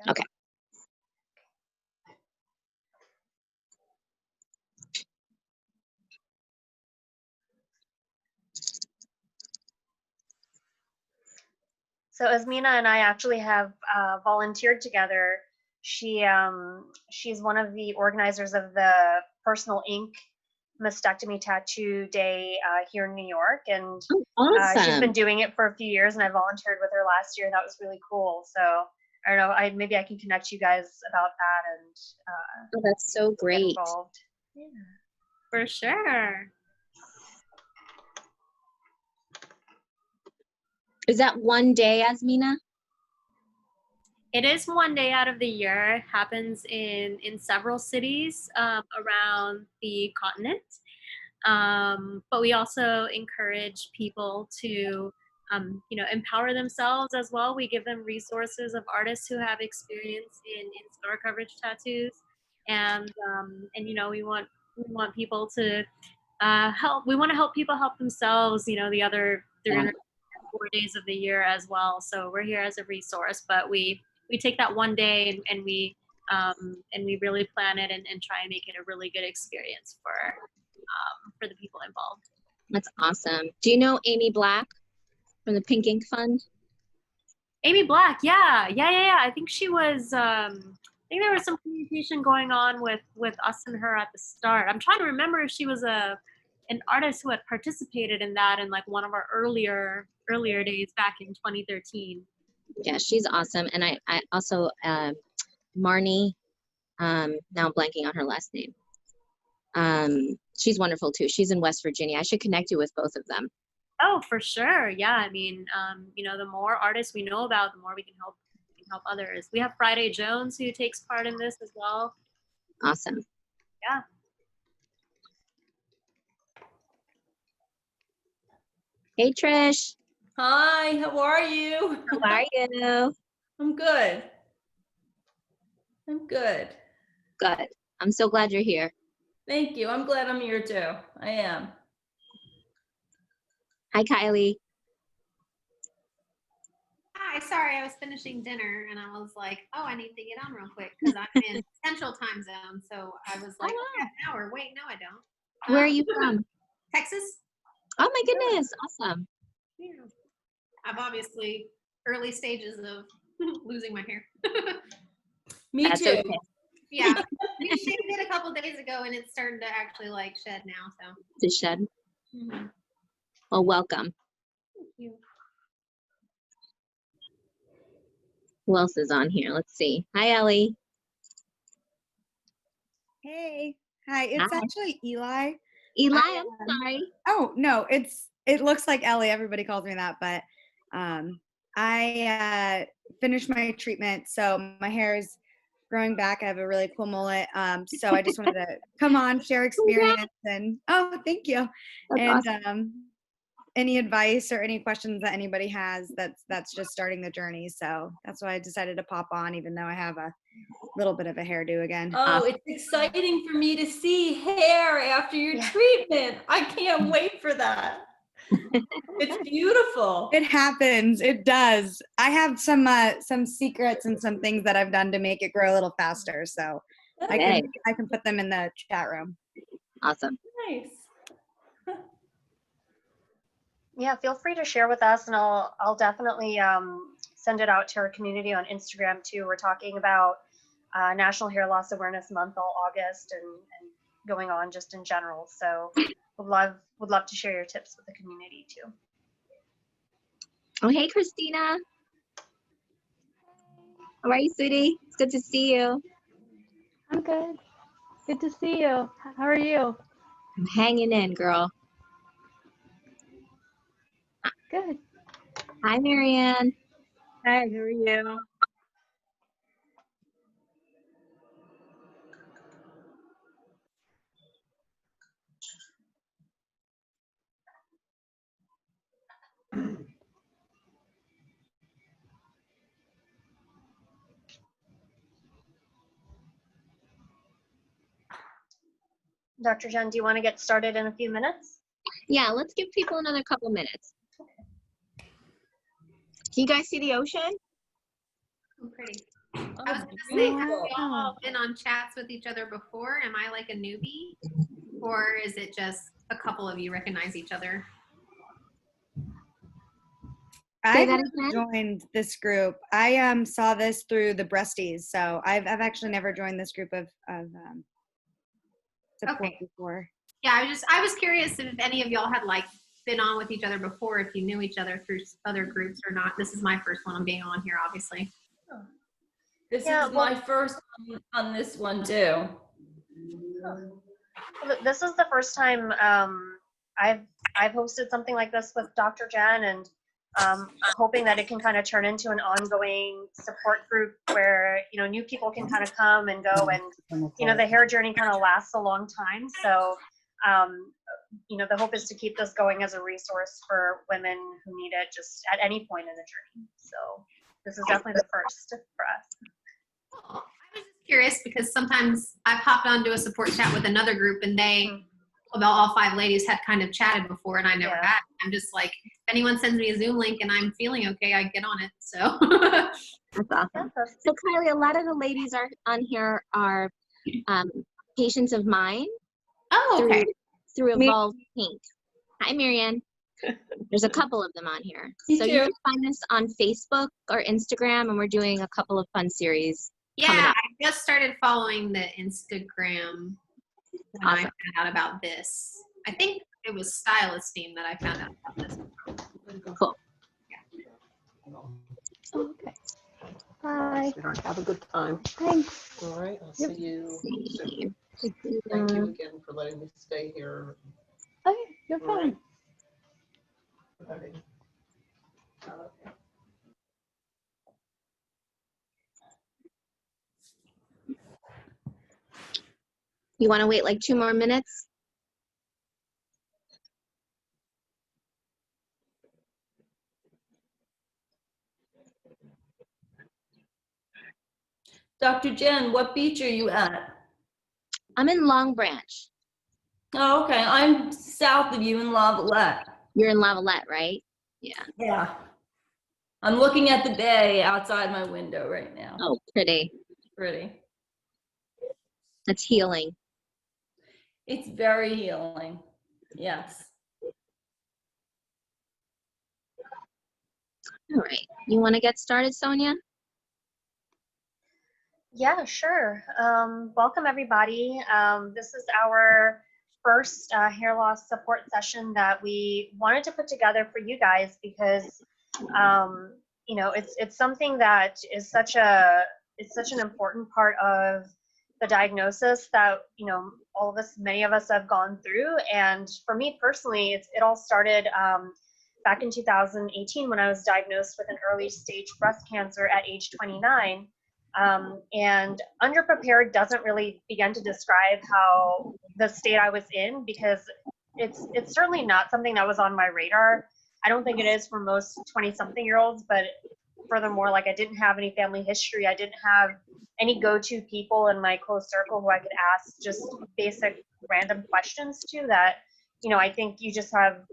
Yeah. Okay. So Asmina and I actually have volunteered together. She's one of the organizers of the Personal Ink Mastectomy Tattoo Day here in New York, and Awesome. she's been doing it for a few years, and I volunteered with her last year, and that was really cool. So I don't know, maybe I can connect you guys about that, and oh, that's so great. get involved. Yeah. For sure. Is that one day, Asmina? It is one day out of the year. It happens in several cities around the continent. But we also encourage people to, empower themselves as well. We give them resources of artists who have experience in scar coverage tattoos, and we want people to help. We want to help people help themselves. The other 304 days of the year as well. So we're here as a resource, but we take that one day and we really plan it and try and make it a really good experience for the people involved. That's awesome. Do you know Amy Black from the Pink Ink Fund? Amy Black, yeah. I think she was. I think there was some communication going on with us and her at the start. I'm trying to remember if she was an artist who had participated in that in like one of our earlier days back in 2013. Yeah, she's awesome. And I also Marnie. Now I'm blanking on her last name. She's wonderful too. She's in West Virginia. I should connect you with both of them. Oh, for sure. Yeah. I mean, the more artists we know about, the more we can help others. We have Friday Jones who takes part in this as well. Awesome. Yeah. Hey, Trish. Hi, how are you? How are you? I'm good. Good. I'm so glad you're here. Thank you. I'm glad I'm here too. I am. Hi, Kylie. Hi, sorry, I was finishing dinner and I was like, oh, I need to get on real quick because I'm in Central Time Zone. So I was like, wow. half an hour. Wait, no, I don't. Where are you from? Texas. Oh my goodness. Awesome. Yeah. I've obviously early stages of losing my hair. Me That's too. okay. Yeah. We shaved it a couple days ago and it's starting to actually like shed now. So. To shed. Mm-hmm. Well, welcome. Thank you. Who else is on here? Let's see. Hi, Ellie. Hey. Hi. It's actually Eli. Eli, I'm sorry. Oh, no, it looks like Ellie. Everybody calls me that, but I finished my treatment, so my hair is growing back. I have a really cool mullet. So I just wanted to come on, share experience, and oh, thank you. That's and awesome. Any advice or any questions that anybody has that's just starting the journey. So that's why I decided to pop on, even though I have a little bit of a hairdo again. Oh, it's exciting for me to see hair after your treatment. I can't wait for that. It's beautiful. It happens. It does. I have some secrets and some things that I've done to make it grow a little faster. So Okay. I can put them in the chat room. Awesome. Nice. Yeah, feel free to share with us, and I'll definitely send it out to our community on Instagram too. We're talking about National Hair Loss Awareness Month all August and going on just in general. So would love to share your tips with the community too. Oh, hey, Christina. How are you, sweetie? It's good to see you. I'm good. Good to see you. How are you? I'm hanging in, girl. Good. Hi, Marianne. Hi, how are you? Dr. Jen, do you want to get started in a few minutes? Yeah, let's give people another couple minutes. Can you guys see the ocean? I'm pretty. I was gonna say, have we all been on chats with each other before? Am I like a newbie? Or is it just a couple of you recognize each other? Say I've that never again? joined this group. I saw this through the Breasties, so I've actually never joined this group of support Okay. before. Yeah, I was curious if any of y'all had like been on with each other before, if you knew each other through other groups or not. This is my first one. I'm being on here, obviously. This Yeah, is my first on this one too. This is the first time I've hosted something like this with Dr. Jen, and hoping that it can kind of turn into an ongoing support group where new people can kind of come and go, and the hair journey kind of lasts a long time. So the hope is to keep this going as a resource for women who need it just at any point in the journey. So this is definitely the first for us. I was just curious because sometimes I've hopped onto a support chat with another group and about all 5 ladies had kind of chatted before and I never had. I'm just like, if anyone sends me a Zoom link and I'm feeling okay, I get on it. So That's awesome. So Kylie, a lot of the ladies are on here are patients of mine. Oh, okay. Through Evolve Pink. Hi, Marianne. There's a couple of them on here. So you can find us on Facebook or Instagram, and we're doing a couple of fun series. Yeah, I just started following the Instagram when I found out about this. I think it was StyleEsteem that I found out about this. Cool. Yeah. Okay. Bye. Have a good time. Thanks. All right. I'll see you soon. Thank Thank you again for letting me stay here. Okay, you're All right. fine. Okay. You want to wait like 2 more minutes? Dr. Jen, what beach are you at? I'm in Long Branch. Oh, okay. I'm south of you in Lavalette. You're in Lavalette, right? Yeah. Yeah. I'm looking at the bay outside my window right now. Oh, pretty. Pretty. That's healing. It's very healing. Yes. All right. You want to get started, Sonya? Yeah, sure. Welcome everybody. This is our first hair loss support session that we wanted to put together for you guys because it's something that is such an important part of the diagnosis that all of us, many of us have gone through. And for me personally, it all started back in 2018 when I was diagnosed with an early stage breast cancer at age 29. And underprepared doesn't really begin to describe how the state I was in, because it's certainly not something that was on my radar. I don't think it is for most 20-something-year-olds, but furthermore, like I didn't have any family history. I didn't have any go-to people in my close circle who I could ask just basic random questions to that, I think you just have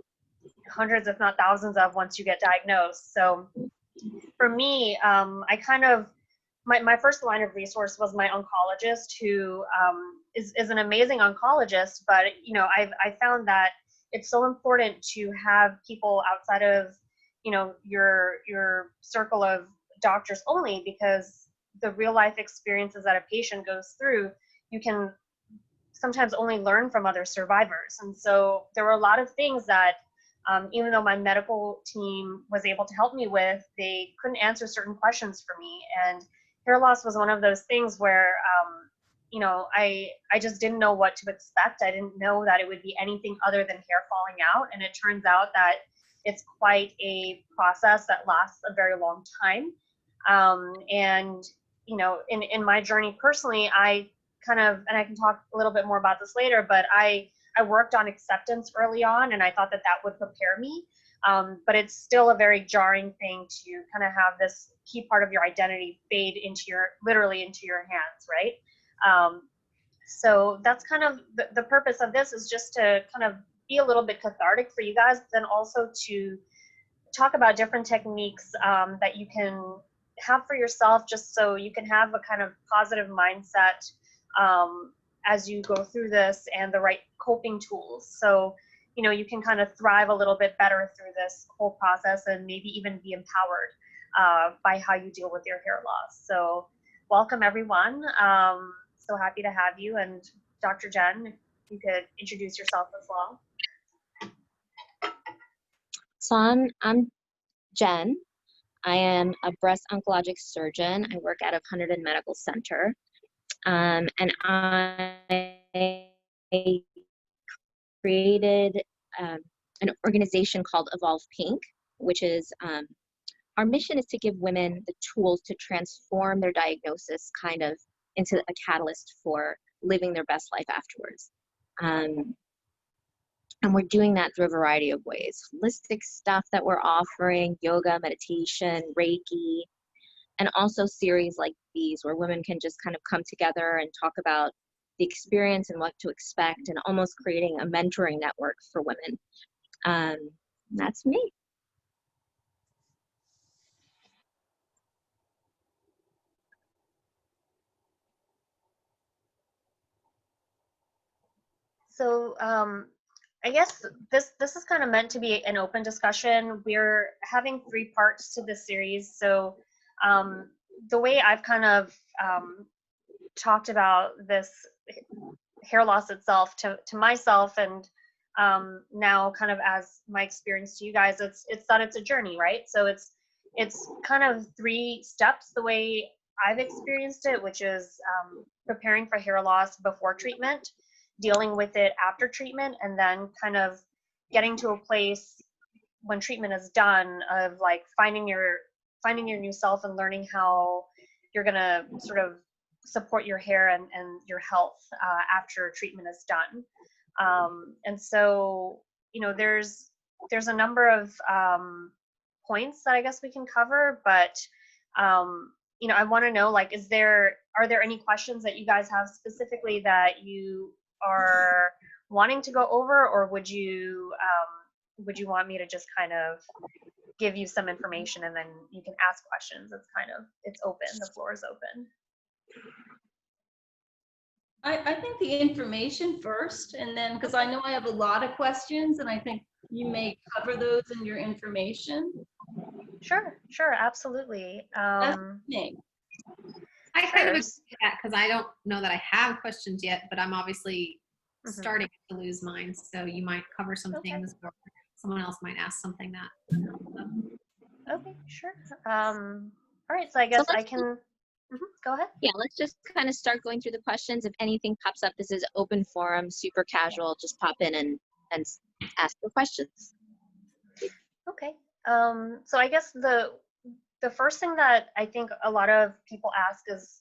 hundreds, if not thousands of once you get diagnosed. So for me, I kind of, my first line of resource was my oncologist, who is an amazing oncologist, but I found that it's so important to have people outside of your circle of doctors only, because the real life experiences that a patient goes through, you can sometimes only learn from other survivors. And so there were a lot of things that even though my medical team was able to help me with, they couldn't answer certain questions for me. And hair loss was one of those things where, I just didn't know what to expect. I didn't know that it would be anything other than hair falling out. And it turns out that it's quite a process that lasts a very long time. And, in my journey personally, I kind of, and I can talk a little bit more about this later, but I worked on acceptance early on, and I thought that would prepare me. But it's still a very jarring thing to kind of have this key part of your identity fade literally into your hands, right? So that's kind of the purpose of this, is just to kind of be a little bit cathartic for you guys, but then also to talk about different techniques that you can have for yourself, just so you can have a kind of positive mindset as you go through this, and the right coping tools. So, you know, you can kind of thrive a little bit better through this whole process, and maybe even be empowered by how you deal with your hair loss. So welcome, everyone. So happy to have you. And Dr. Jen, if you could introduce yourself as well. So I'm Jen. I am a breast oncologic surgeon. I work out of Hunterdon Medical Center. And I created an organization called Evolve Pink, which is our mission is to give women the tools to transform their diagnosis kind of into a catalyst for living their best life afterwards. And we're doing that through a variety of ways. Holistic stuff that we're offering, yoga, meditation, Reiki, and also series like these where women can just kind of come together and talk about the experience and what to expect, and almost creating a mentoring network for women. That's me. So I guess this is kind of meant to be an open discussion. We're having 3 parts to this series. So the way I've kind of talked about this hair loss itself to myself, and now kind of as my experience to you guys, it's that it's a journey, right? So it's kind of 3 steps the way I've experienced it, which is preparing for hair loss before treatment, dealing with it after treatment, and then kind of getting to a place when treatment is done of like finding your new self and learning how you're gonna sort of support your hair and your health after treatment is done. And so, you know, there's a number of points that I guess we can cover, but you know, I want to know, like, are there any questions that you guys have specifically that you are wanting to go over, or would you want me to just kind of give you some information and then you can ask questions? It's open, the floor is open. I think the information first, and then, because I know I have a lot of questions, and I think you may cover those in your information. Sure, absolutely. I kind of agree with that, because I don't know that I have questions yet, but I'm obviously starting to lose mine. So you might cover some things, or someone else might ask something that. Okay, sure. All right, so I guess I can. Go ahead. Yeah, let's just kind of start going through the questions. If anything pops up, this is open forum, super casual. Just pop in and ask the questions. Okay. So I guess the first thing that I think a lot of people ask is,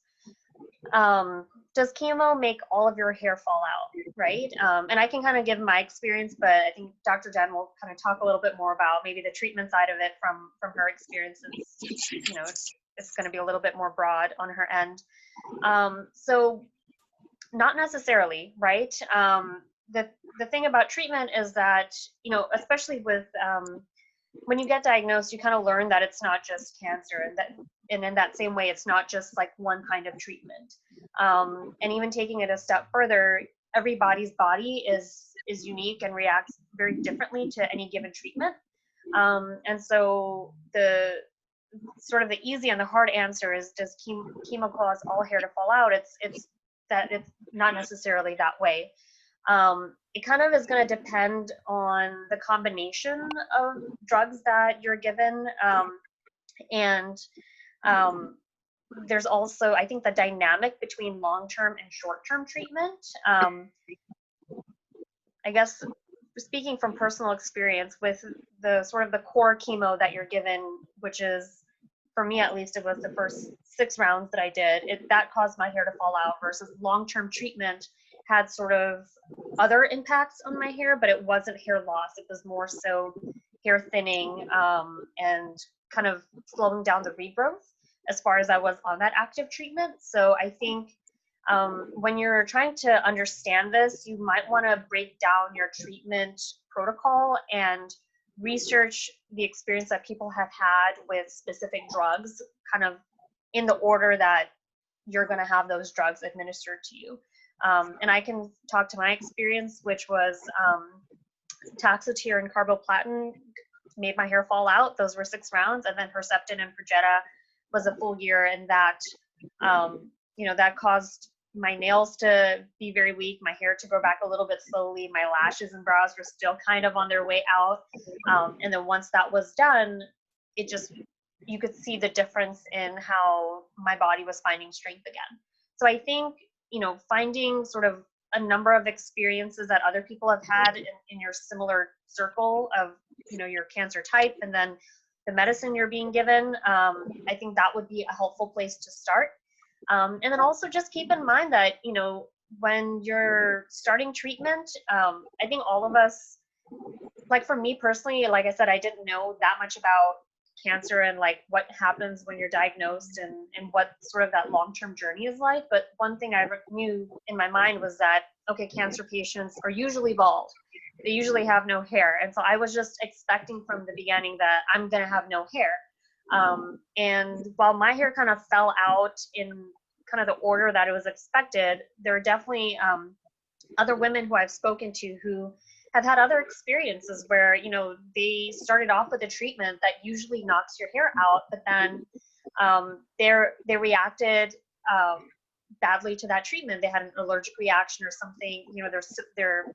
does chemo make all of your hair fall out, right? And I can kind of give my experience, but I think Dr. Jen will kind of talk a little bit more about maybe the treatment side of it from her experience. You know, it's going to be a little bit more broad on her end. So not necessarily, right? The thing about treatment is that, you know, especially with when you get diagnosed, you kind of learn that it's not just cancer, and in that same way, it's not just like one kind of treatment. And even taking it a step further, everybody's body is unique and reacts very differently to any given treatment. And so the sort of the easy and the hard answer is, does chemo cause all hair to fall out? It's not necessarily that way. It kind of is going to depend on the combination of drugs that you're given, and there's also, I think, the dynamic between long-term and short-term treatment. I guess speaking from personal experience with the sort of the core chemo that you're given, which is, for me at least, it was the first 6 rounds that I did, that caused my hair to fall out, versus long-term treatment had sort of other impacts on my hair, but it wasn't hair loss. It was more so hair thinning and kind of slowing down the regrowth as far as I was on that active treatment. So I think when you're trying to understand this, you might want to break down your treatment protocol and research the experience that people have had with specific drugs, kind of in the order that you're going to have those drugs administered to you. And I can talk to my experience, which was Taxotere and carboplatin made my hair fall out. Those were 6 rounds. And then Herceptin and Perjeta was a full year. And that, that caused my nails to be very weak, my hair to grow back a little bit slowly. My lashes and brows were still kind of on their way out. And then once that was done, it just, you could see the difference in how my body was finding strength again. So I think, finding sort of a number of experiences that other people have had in your similar circle of, your cancer type, and then the medicine you're being given, I think that would be a helpful place to start. And then also just keep in mind that, when you're starting treatment, I think all of us, like for me personally, like I said, I didn't know that much about cancer and like what happens when you're diagnosed and what sort of that long-term journey is like. But one thing I knew in my mind was that, okay, cancer patients are usually bald. They usually have no hair. And so I was just expecting from the beginning that I'm going to have no hair. And while my hair kind of fell out in kind of the order that it was expected, there are definitely other women who I've spoken to who have had other experiences where, they started off with a treatment that usually knocks your hair out, but then they reacted badly to that treatment. They had an allergic reaction or something, their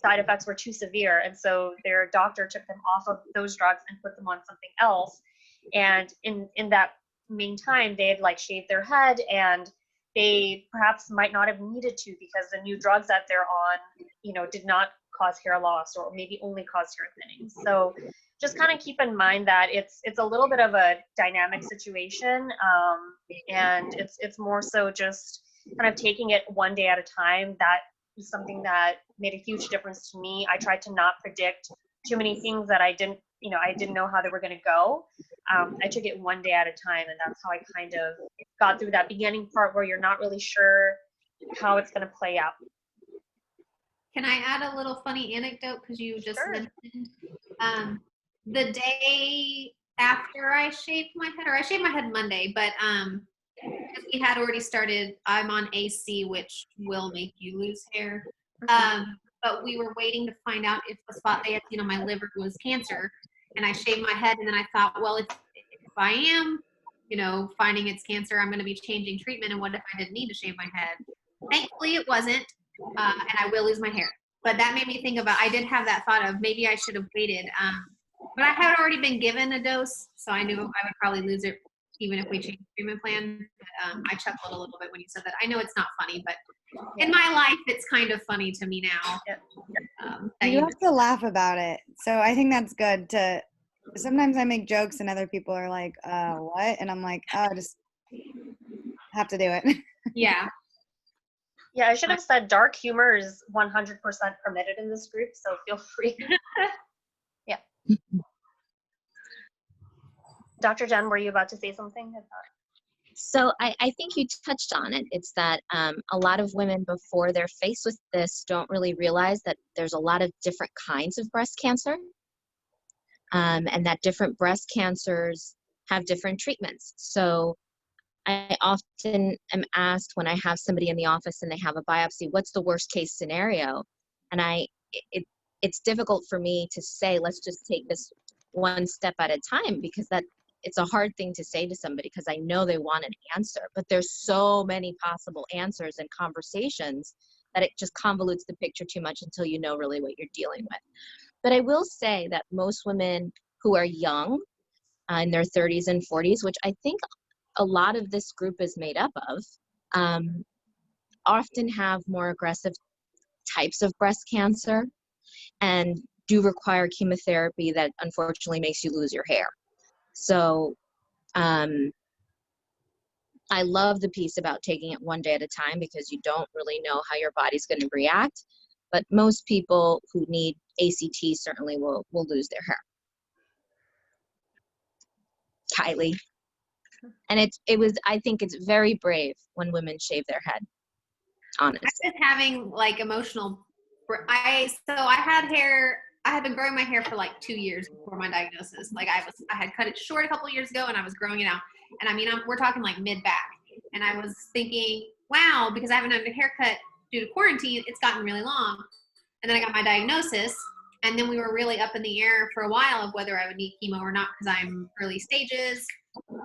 side effects were too severe. And so their doctor took them off of those drugs and put them on something else. And in that meantime, they had like shaved their head, and they perhaps might not have needed to, because the new drugs that they're on, did not cause hair loss, or maybe only cause hair thinning. So just kind of keep in mind that it's a little bit of a dynamic situation, and it's more so just kind of taking it one day at a time. That is something that made a huge difference to me. I tried to not predict too many things that I didn't know how they were going to go. I took it one day at a time, and that's how I kind of got through that beginning part where you're not really sure how it's going to play out. Can I add a little funny anecdote? Because you just Sure. mentioned the day after I shaved my head, or I shaved my head Monday, but because we had already started, I'm on AC, which will make you lose hair. But we were waiting to find out if the spot they had seen on my liver was cancer. And I shaved my head, and then I thought, well, if I am, finding it's cancer, I'm going to be changing treatment. And what if I didn't need to shave my head? Thankfully, it wasn't, and I will lose my hair. But that made me think about, I did have that thought of maybe I should have waited. But I had already been given a dose, so I knew I would probably lose it even if we changed the treatment plan. But, I chuckled a little bit when you said that. I know it's not funny, but in my life, it's kind of funny to me now. You have to laugh about it. So I think that's good to, sometimes I make jokes and other people are like, what? And I'm like, oh, just have to do it. Yeah. Yeah, I should have said dark humor is 100% permitted in this group, so feel free. Yeah. Dr. Jen, were you about to say something? So I think you touched on it. It's that a lot of women, before they're faced with this, don't really realize that there's a lot of different kinds of breast cancer, and that different breast cancers have different treatments. So I often am asked when I have somebody in the office and they have a biopsy, what's the worst case scenario? And it's difficult for me to say, let's just take this one step at a time, because it's a hard thing to say to somebody, because I know they want an answer, but there's so many possible answers and conversations that it just convolutes the picture too much until you know really what you're dealing with. But I will say that most women who are young, in their 30s and 40s, which I think a lot of this group is made up of, often have more aggressive types of breast cancer and do require chemotherapy that unfortunately makes you lose your hair. So I love the piece about taking it one day at a time, because you don't really know how your body's going to react. But most people who need ACT certainly will lose their hair. Kylie. And I think it's very brave when women shave their head, honestly. I was having like emotional, I had hair I had been growing my hair for like 2 years before my diagnosis. Like I had cut it short a couple of years ago and I was growing it out. And I mean, we're talking like mid back. And I was thinking, wow, because I haven't had a haircut due to quarantine, it's gotten really long. And then I got my diagnosis. And then we were really up in the air for a while of whether I would need chemo or not because I'm early stages.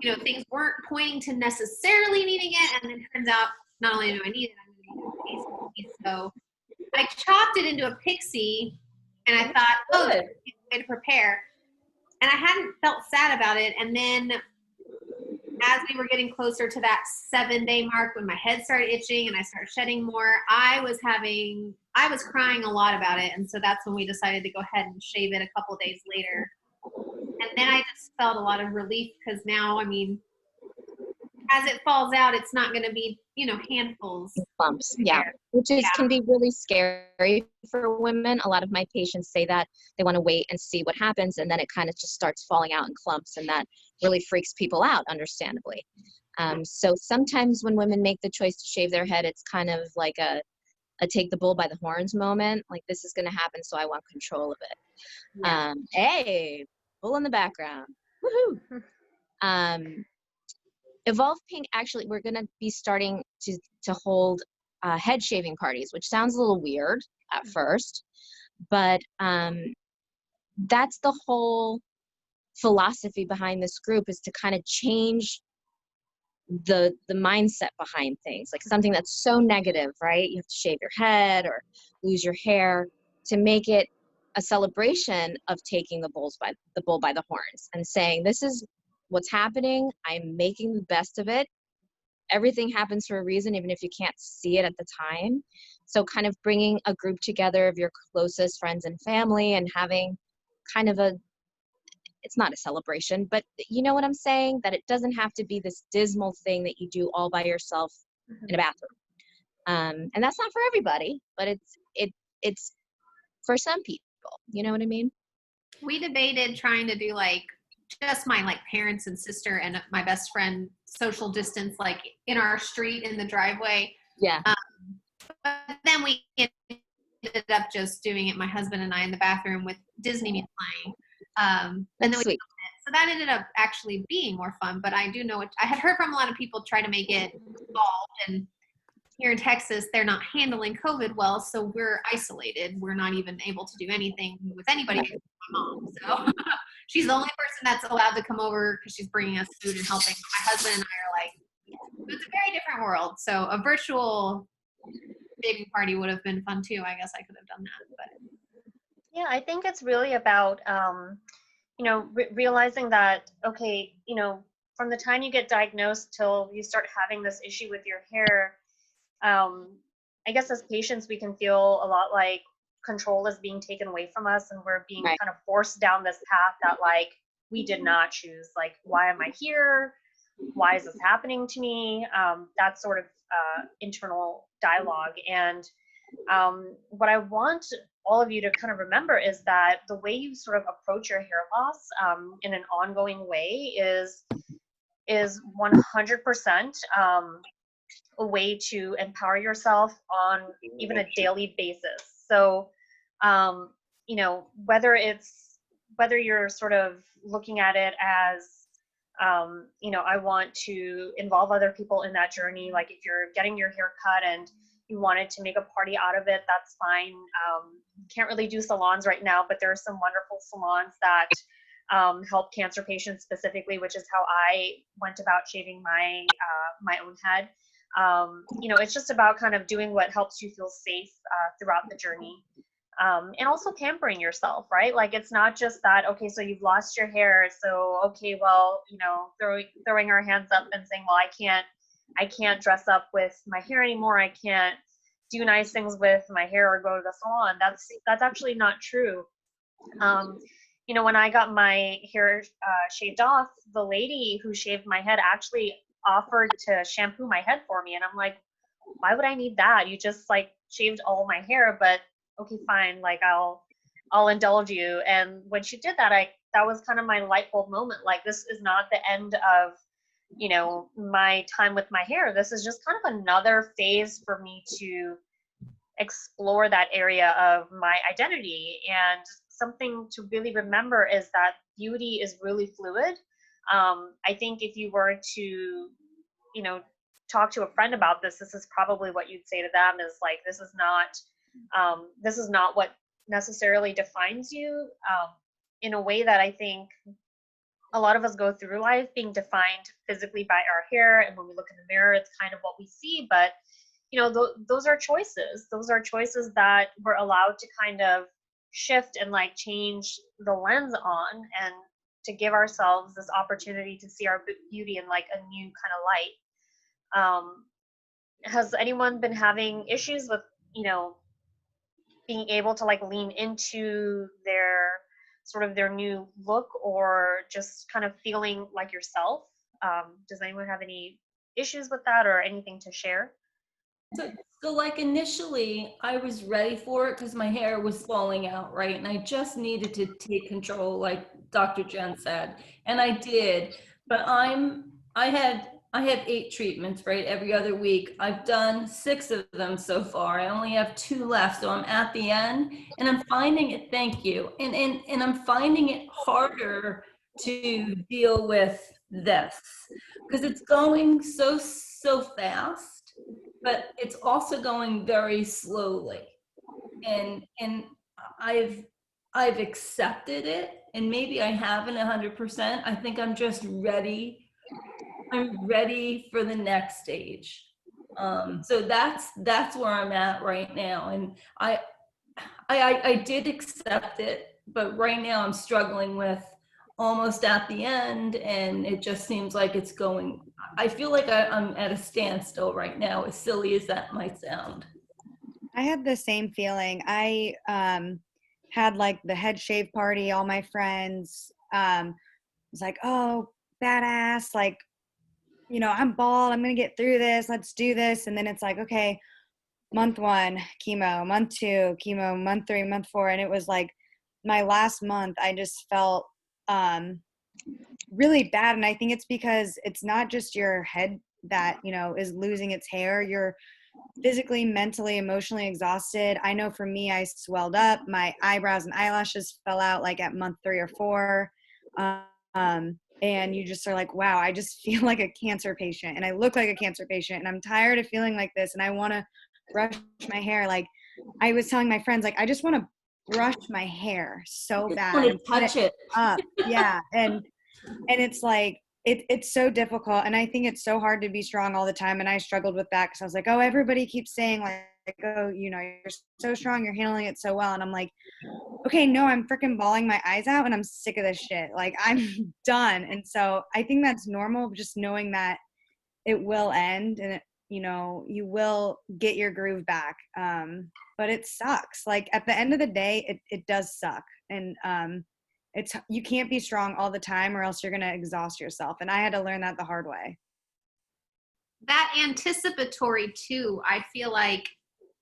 You know, things weren't pointing to necessarily needing it. And then it turns out not only do I need it, I'm going to need it. So I chopped it into a pixie and I thought, oh, that's a way to prepare. And I hadn't felt sad about it. And then as we were getting closer to that 7-day mark when my head started itching and I started shedding more, I was crying a lot about it. And so that's when we decided to go ahead and shave it a couple of days later. And then I just felt a lot of relief because now, I mean, as it falls out, it's not going to be, you know, handfuls. Clumps, yeah, which can be really scary for women. A lot of my patients say that they want to wait and see what happens, and then it kind of just starts falling out in clumps, and that really freaks people out, understandably. So sometimes when women make the choice to shave their head, it's kind of like a take the bull by the horns moment. Like, this is going to happen, so I want control of it. Yeah. Hey, bull in the background. Woohoo! Evolve Pink, actually, we're going to be starting to hold head shaving parties, which sounds a little weird at first, but that's the whole philosophy behind this group, is to kind of change the mindset behind things. Like something that's so negative, right? You have to shave your head or lose your hair, to make it a celebration of taking the bull by the horns and saying, this is what's happening. I'm making the best of it. Everything happens for a reason, even if you can't see it at the time. So kind of bringing a group together of your closest friends and family and having kind of it's not a celebration, but you know what I'm saying? That it doesn't have to be this dismal thing that you do all by yourself in a bathroom. And that's not for everybody, but it's for some people. You know what I mean? We debated trying to do like just my like parents and sister and my best friend social distance, like in our street in the driveway. Yeah. But then we ended up just doing it, my husband and I, in the bathroom with Disney music playing. And then so that ended up actually being more fun. But I do know I had heard from a lot of people try to make it involved, and here in Texas, they're not handling COVID well, so we're isolated. We're not even able to do anything with anybody except my mom. So she's the only person that's allowed to come over because she's bringing us food and helping. My husband and I are like, it's a very different world. So a virtual shaving party would have been fun too. I guess I could have done that. But yeah, I think it's really about, you know, realizing that, okay, you know, from the time you get diagnosed till you start having this issue with your hair, I guess as patients, we can feel a lot like control is being taken away from us, and we're being kind of forced down this path that like we did not choose. Like, why am I here? Why is this happening to me? That sort of internal dialogue. And what I want all of you to kind of remember is that the way you sort of approach your hair loss in an ongoing way is 100% a way to empower yourself on even a daily basis. So, you know, whether you're sort of looking at it as, you know, I want to involve other people in that journey. Like if you're getting your hair cut and you wanted to make a party out of it, that's fine. Can't really do salons right now, but there are some wonderful salons that help cancer patients specifically, which is how I went about shaving my own head. You know, it's just about kind of doing what helps you feel safe throughout the journey. And also pampering yourself, right? Like, it's not just that, okay, so you've lost your hair, so, okay, well, you know, throwing our hands up and saying, well, I can't dress up with my hair anymore. I can't do nice things with my hair or go to the salon. That's actually not true. You know, when I got my hair shaved off, the lady who shaved my head actually offered to shampoo my head for me. And I'm like, why would I need that? You just like shaved all my hair, but okay, fine. Like I'll indulge you. And when she did that, that was kind of my light bulb moment. Like, this is not the end of, you know, my time with my hair. This is just kind of another phase for me to explore that area of my identity. And something to really remember is that beauty is really fluid. I think if you were to, you know, talk to a friend about this, this is probably what you'd say to them is like, this is not what necessarily defines you, in a way that I think a lot of us go through life being defined physically by our hair. And when we look in the mirror, it's kind of what we see. But, you know, those are choices. Those are choices that we're allowed to kind of shift and like change the lens on, and to give ourselves this opportunity to see our beauty in like a new kind of light. Has anyone been having issues with, you know, being able to like lean into their sort of their new look, or just kind of feeling like yourself? Does anyone have any issues with that or anything to share? So like initially I was ready for it because my hair was falling out, right? And I just needed to take control, like Dr. Jen said, and I did. But I had 8 treatments, right? Every other week. I've done 6 of them so far. I only have 2 left, so I'm at the end, and I'm finding it. Thank you. And I'm finding it harder to deal with this because it's going so fast, but it's also going very slowly. And I've accepted it, and maybe I haven't 100%. I think I'm just ready. I'm ready for the next stage. So that's where I'm at right now. And I did accept it, but right now I'm struggling with almost at the end, and it just seems like it's going, I feel like I'm at a standstill right now, as silly as that might sound. I had the same feeling. I had like the head shave party, all my friends was like, oh, badass, like, you know, I'm bald, I'm gonna get through this, let's do this. And then it's like, okay, month 1 chemo, month 2 chemo, month 3, month 4, and it was like my last month I just felt really bad. And I think it's because it's not just your head that, you know, is losing its hair. You're physically, mentally, emotionally exhausted. I know for me, I swelled up, my eyebrows and eyelashes fell out like at month 3 or 4. And you just are like, wow, I just feel like a cancer patient, and I look like a cancer patient, and I'm tired of feeling like this, and I want to brush my hair. Like I was telling my friends, like, I just want to brush my hair so bad and touch it up. Yeah. And it's like, it's so difficult. And I think it's so hard to be strong all the time. And I struggled with that because I was like, oh, everybody keeps saying like, oh, you know, you're so strong, you're handling it so well. And I'm like, okay, no, I'm freaking bawling my eyes out and I'm sick of this shit. Like I'm done. And so I think that's normal, just knowing that it will end, and it, you know, you will get your groove back. But it sucks. Like at the end of the day, it does suck. And it's, you can't be strong all the time or else you're going to exhaust yourself. And I had to learn that the hard way. That anticipatory too, I feel like,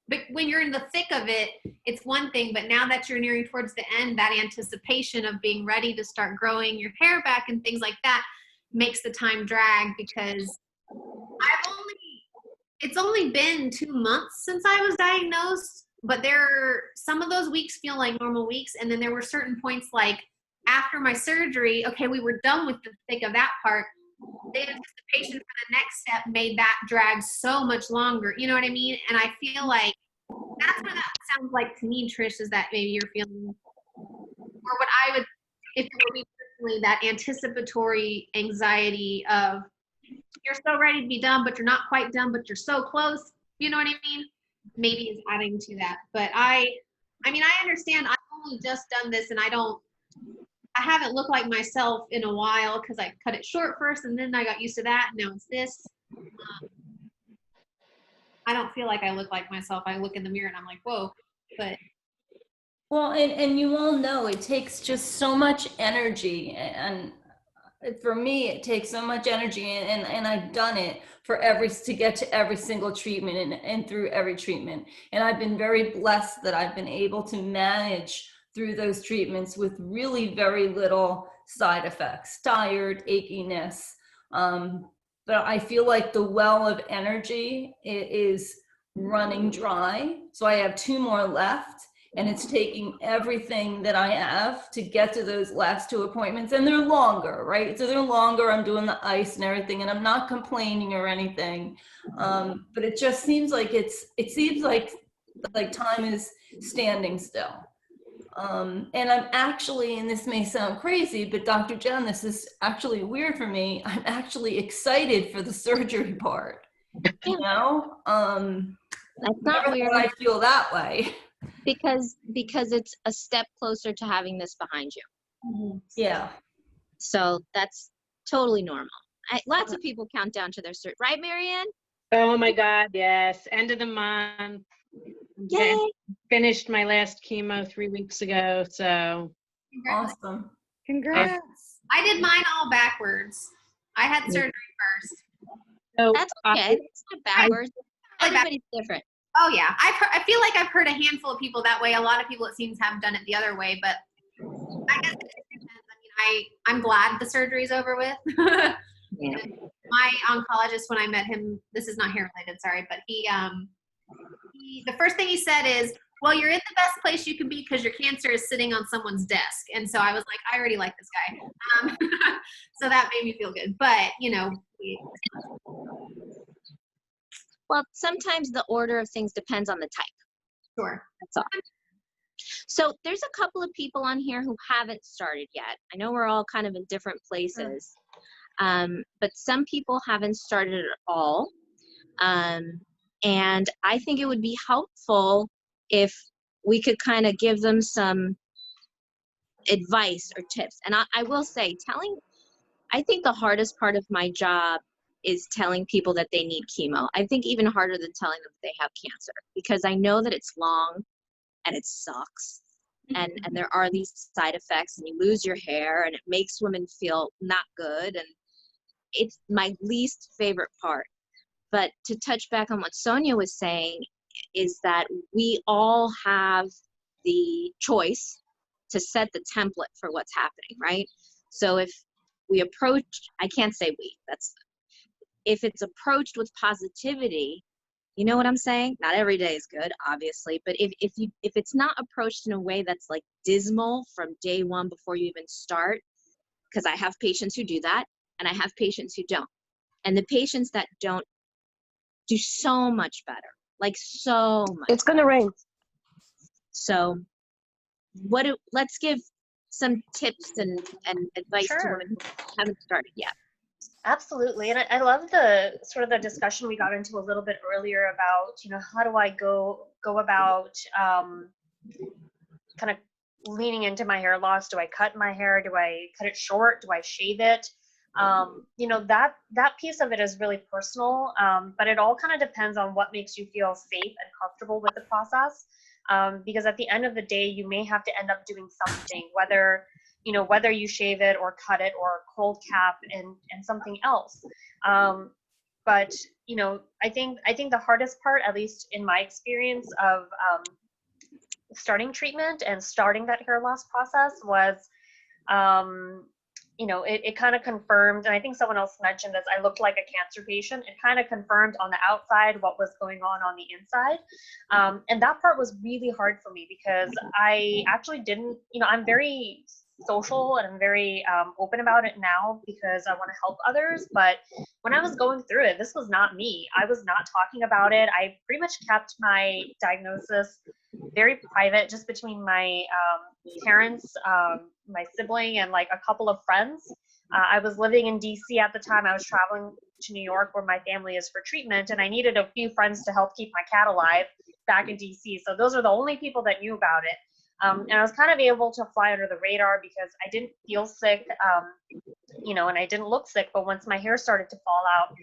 but when you're in the thick of it, it's one thing, but now that you're nearing towards the end, that anticipation of being ready to start growing your hair back and things like that makes the time drag, because it's only been 2 months since I was diagnosed, but some of those weeks feel like normal weeks. And then there were certain points like after my surgery, okay, we were done with the thick of that part. The anticipation for the next step made that drag so much longer. You know what I mean? And I feel like that's what that sounds like to me, Trish, is that maybe you're feeling, or what I would, if it were me personally, that anticipatory anxiety of you're so ready to be done, but you're not quite done, but you're so close. You know what I mean? Maybe is adding to that. But I mean, I understand. I've only just done this, and I haven't looked like myself in a while because I cut it short first, and then I got used to that. And now it's this. I don't feel like I look like myself. I look in the mirror and I'm like, whoa. But well, and you all know it takes just so much energy, and for me it takes so much energy, and I've done it to get to every single treatment and through every treatment, and I've been very blessed that I've been able to manage through those treatments with really very little side effects, tired, achiness. But I feel like the well of energy is running dry. So I have 2 more left. And it's taking everything that I have to get to those last 2 appointments. And they're longer, right? So they're longer. I'm doing the ice and everything, and I'm not complaining or anything. But it just seems like it seems like time is standing still. And I'm actually, and this may sound crazy, but Dr. Jen, this is actually weird for me. I'm actually excited for the surgery part. You know? That's not Never weird. thought I'd feel that way. Because it's a step closer to having this behind you. Yeah. So that's totally normal. Lots of people count down to their cert, right, Marianne? Oh my God, yes. End of the month. Yay! Finished my last chemo 3 weeks ago, so. Awesome. Congrats. I did mine all backwards. I had surgery first. So That's okay. It's not backwards. Everybody's different. Oh yeah, I feel like I've heard a handful of people that way. A lot of people, it seems, have done it the other way, but I guess it just depends. I mean, I'm glad the surgery's over with. Yeah. My oncologist, when I met him, this is not hair related, sorry, but he the first thing he said is, well, you're in the best place you can be because your cancer is sitting on someone's desk. And so I was like, I already like this guy. So that made me feel good. But, you know. Well, sometimes the order of things depends on the type. Sure. That's all. So there's a couple of people on here who haven't started yet. I know we're all kind of in different places, but some people haven't started at all. And I think it would be helpful if we could kind of give them some advice or tips. And I will say, I think the hardest part of my job is telling people that they need chemo. I think even harder than telling them they have cancer, because I know that it's long and it sucks. And there are these side effects, and you lose your hair, and it makes women feel not good. And it's my least favorite part. But to touch back on what Sonya was saying is that we all have the choice to set the template for what's happening, right? So if we approach, I can't say we, if it's approached with positivity, you know what I'm saying? Not every day is good, obviously, but if it's not approached in a way that's like dismal from day one before you even start, because I have patients who do that, and I have patients who don't. And the patients that don't do so much better, like so much. It's gonna rain. So let's give some tips and advice to women who haven't started yet. Absolutely. And I love the sort of the discussion we got into a little bit earlier about, you know, how do I go about kind of leaning into my hair loss? Do I cut my hair? Do I cut it short? Do I shave it? You know, that piece of it is really personal, but it all kind of depends on what makes you feel safe and comfortable with the process. Because at the end of the day, you may have to end up doing something, whether you shave it or cut it or cold cap and something else. But, you know, I think the hardest part, at least in my experience of starting treatment and starting that hair loss process was, you know, it kind of confirmed, and I think someone else mentioned this, I looked like a cancer patient. It kind of confirmed on the outside what was going on the inside. And that part was really hard for me because I actually didn't, you know, I'm very social and I'm very open about it now because I want to help others. But when I was going through it, this was not me. I was not talking about it. I pretty much kept my diagnosis very private, just between my parents, my sibling, and like a couple of friends. I was living in DC at the time. I was traveling to New York where my family is for treatment, and I needed a few friends to help keep my cat alive back in DC. So those are the only people that knew about it. And I was kind of able to fly under the radar because I didn't feel sick, you know, and I didn't look sick. But once my hair started to fall out,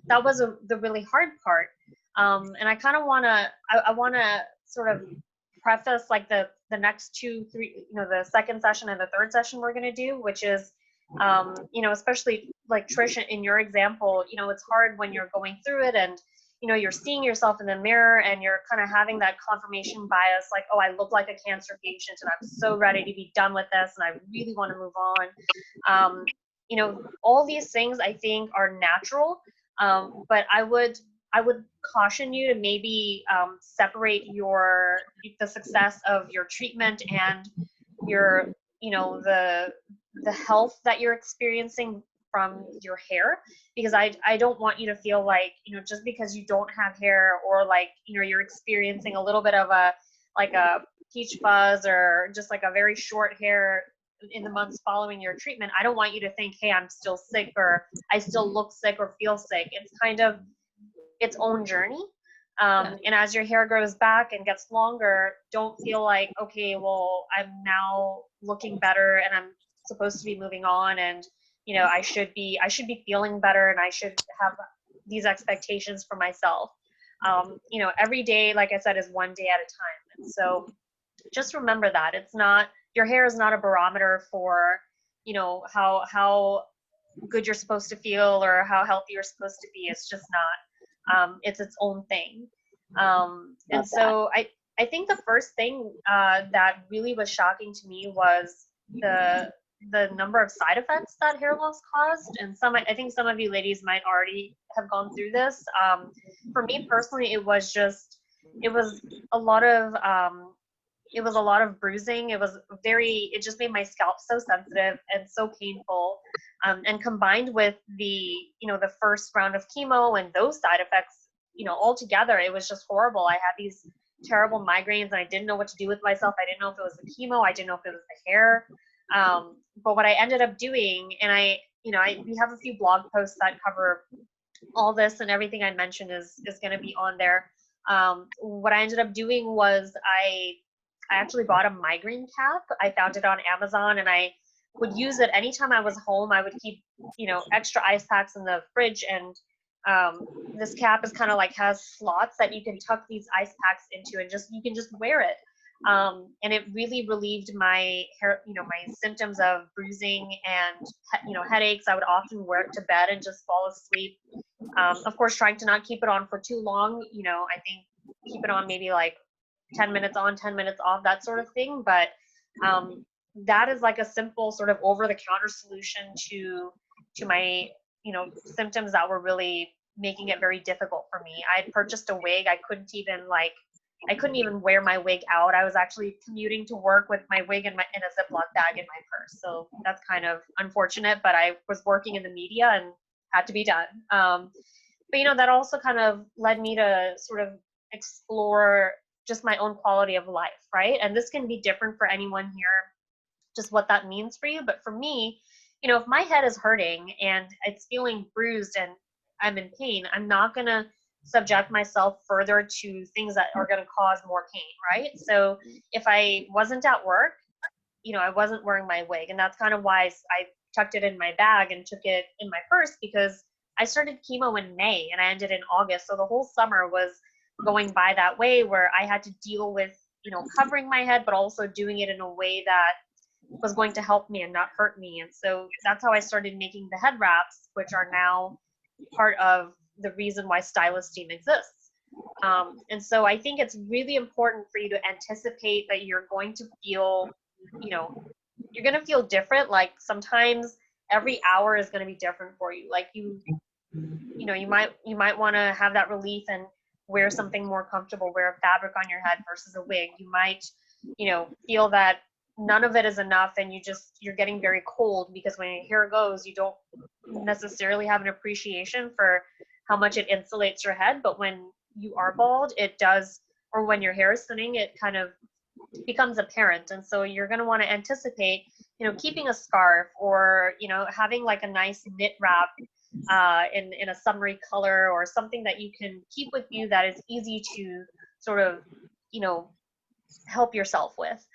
that was the really hard part. And I kind of I want to sort of preface like the next 2, 3, you know, the second session and the third session we're going to do, which is, you know, especially like Trish, in your example, you know, it's hard when you're going through it and, you know, you're seeing yourself in the mirror and you're kind of having that confirmation bias, like, oh, I look like a cancer patient and I'm so ready to be done with this and I really want to move on. You know, all these things I think are natural, but I would I would caution you to maybe separate the success of your treatment and your, the health that you're experiencing from your hair, because I don't want you to feel like, just because you don't have hair, or like, you're experiencing a little bit of a peach fuzz, or just like a very short hair in the months following your treatment. I don't want you to think, hey, I'm still sick, or I still look sick or feel sick. It's kind of its own journey. And as your hair grows back and gets longer, don't feel like, okay, well, I'm now looking better and I'm supposed to be moving on, and I should be feeling better, and I should have these expectations for myself. Every day, like I said, is one day at a time. And so just remember that your hair is not a barometer for, how good you're supposed to feel or how healthy you're supposed to be. It's just not. It's its own thing. And so I think the first thing that really was shocking to me was the number of side effects that hair loss caused. And I think some of you ladies might already have gone through this. For me personally, it was a lot of bruising. It just made my scalp so sensitive and so painful. And combined with the first round of chemo and those side effects, all together, it was just horrible. I had these terrible migraines, and I didn't know what to do with myself. I didn't know if it was the chemo. I didn't know if it was the hair. But what I ended up doing, and we have a few blog posts that cover all this, and everything I mentioned is going to be on there. What I ended up doing was I actually bought a migraine cap. I found it on Amazon, and I would use it anytime I was home. I would keep, extra ice packs in the fridge, and this cap is kind of like has slots that you can tuck these ice packs into, and you can just wear it. And it really relieved my hair, my symptoms of bruising and, headaches. I would often wear it to bed and just fall asleep. Of course, trying to not keep it on for too long. I think keep it on maybe like 10 minutes on, 10 minutes off, that sort of thing. But that is like a simple sort of over-the-counter solution to my, symptoms that were really making it very difficult for me. I had purchased a wig. I couldn't even wear my wig out. I was actually commuting to work with my wig in a Ziploc bag in my purse. So that's kind of unfortunate, but I was working in the media and had to be done. But that also kind of led me to sort of explore just my own quality of life, right? And this can be different for anyone here, just what that means for you. But for me, if my head is hurting and it's feeling bruised and I'm in pain, I'm not going to subject myself further to things that are going to cause more pain, right? So if I wasn't at work, I wasn't wearing my wig. And that's kind of why I tucked it in my bag and took it in my purse, because I started chemo in May and I ended in August. So the whole summer was going by that way, where I had to deal with, covering my head, but also doing it in a way that was going to help me and not hurt me. And so that's how I started making the head wraps, which are now part of the reason why StyleEsteem exists. And so I think it's really important for you to anticipate that you're going to feel, you're going to feel different. Like sometimes every hour is going to be different for you. Like you might want to have that relief and wear something more comfortable, wear a fabric on your head versus a wig. You might, feel that none of it is enough and you're getting very cold, because when your hair goes, you don't necessarily have an appreciation for how much it insulates your head. But when you are bald, it does, or when your hair is thinning, it kind of becomes apparent. And so you're going to want to anticipate, keeping a scarf, or, having like a nice knit wrap in a summery color, or something that you can keep with you that is easy to sort of, help yourself with.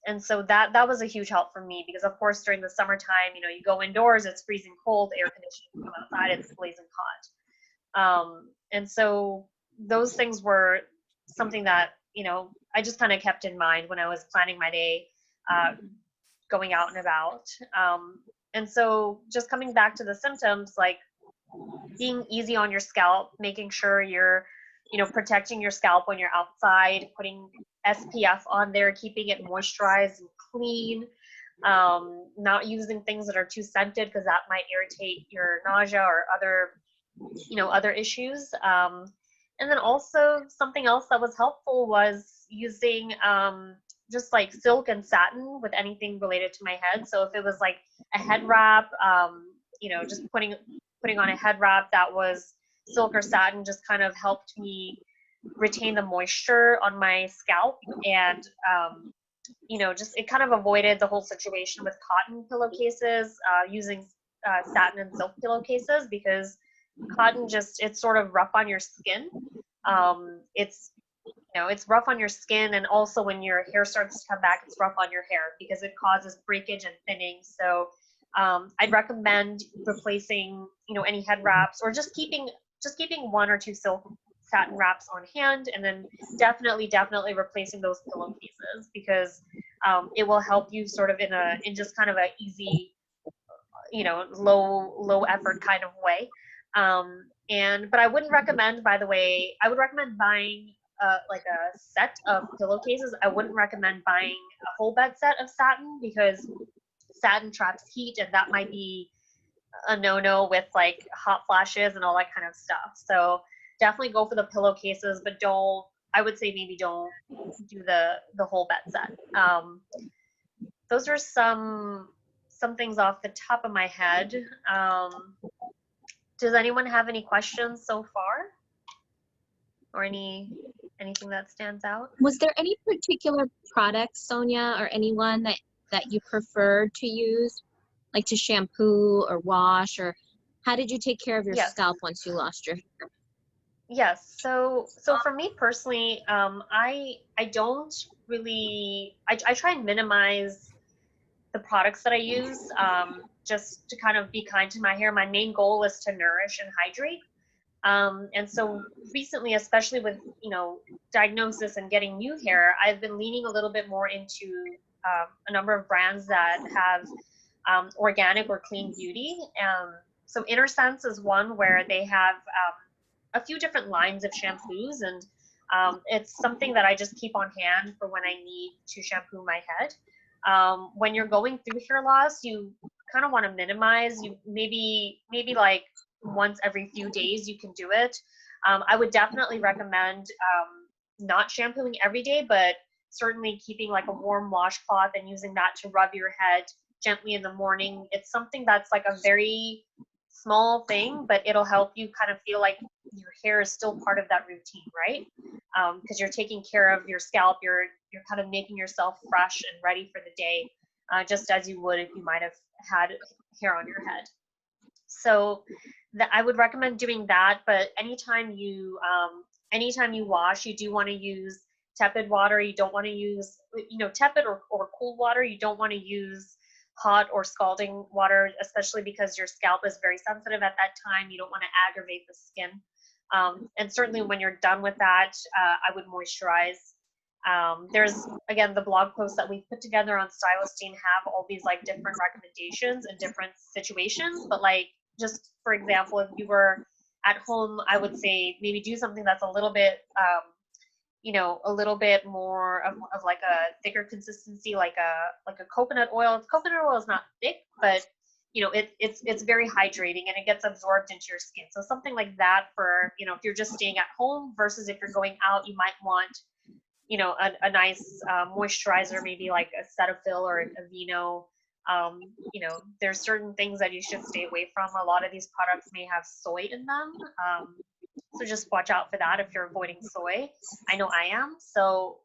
And so that was a huge help for me, because of course during the summertime, you go indoors, it's freezing cold, air conditioning, come outside, it's blazing hot. And so those things were something that, I just kind of kept in mind when I was planning my day, going out and about. And so just coming back to the symptoms, like being easy on your scalp, making sure you're, protecting your scalp when you're outside, putting SPF on there, keeping it moisturized and clean, not using things that are too scented, because that might irritate your nausea or other, other issues. And then also something else that was helpful was using just like silk and satin with anything related to my head. So if it was like a head wrap, just putting on a head wrap that was silk or satin just kind of helped me retain the moisture on my scalp. And just it kind of avoided the whole situation with cotton pillowcases, using satin and silk pillowcases, because cotton it's sort of rough on your skin. It's rough on your skin, and also when your hair starts to come back, it's rough on your hair because it causes breakage and thinning. So I'd recommend replacing any head wraps, or just keeping one or two silk satin wraps on hand, and then definitely replacing those pillowcases, because it will help you sort of in just kind of a easy, low effort kind of way. But I wouldn't recommend, by the way, I would recommend buying like a set of pillowcases. I wouldn't recommend buying a whole bed set of satin, because satin traps heat, and that might be a no-no with like hot flashes and all that kind of stuff. So definitely go for the pillowcases, but I would say maybe don't do the whole bed set. Those are some things off the top of my head. Does anyone have any questions so far, or anything that stands out? Was there any particular product, Sonya, or anyone that you preferred to use, like to shampoo or wash, or how did you take care of your scalp once you lost your hair? Yes. So for me personally, I don't really, I try and minimize the products that I use, just to kind of be kind to my hair. My main goal is to nourish and hydrate. And so recently, especially with, diagnosis and getting new hair, I've been leaning a little bit more into a number of brands that have organic or clean beauty. So Inner Sense is one where they have a few different lines of shampoos, and it's something that I just keep on hand for when I need to shampoo my head. When you're going through hair loss, you kind of want to minimize. You maybe like once every few days you can do it. I would definitely recommend not shampooing every day, but certainly keeping like a warm washcloth and using that to rub your head gently in the morning. It's something that's like a very small thing, but it'll help you kind of feel like your hair is still part of that routine, right? Because you're taking care of your scalp, you're kind of making yourself fresh and ready for the day, just as you would if you might have had hair on your head. So I would recommend doing that. But anytime you wash, you do want to use tepid water. You don't want to use tepid or cool water. You don't want to use hot or scalding water, especially because your scalp is very sensitive at that time. You don't want to aggravate the skin. And certainly when you're done with that, I would moisturize. There's, again, the blog posts that we put together on StyleEsteem have all these like different recommendations in different situations. But like, just for example, if you were at home, I would say maybe do something that's a little bit, a little bit more of like a thicker consistency, like a coconut oil. Coconut oil is not thick, but it's very hydrating and it gets absorbed into your skin. So something like that for, if you're just staying at home versus if you're going out, you might want, a nice moisturizer, maybe like a Cetaphil or a Vino. There's certain things that you should stay away from. A lot of these products may have soy in them. So just watch out for that if you're avoiding soy. I know I am. So,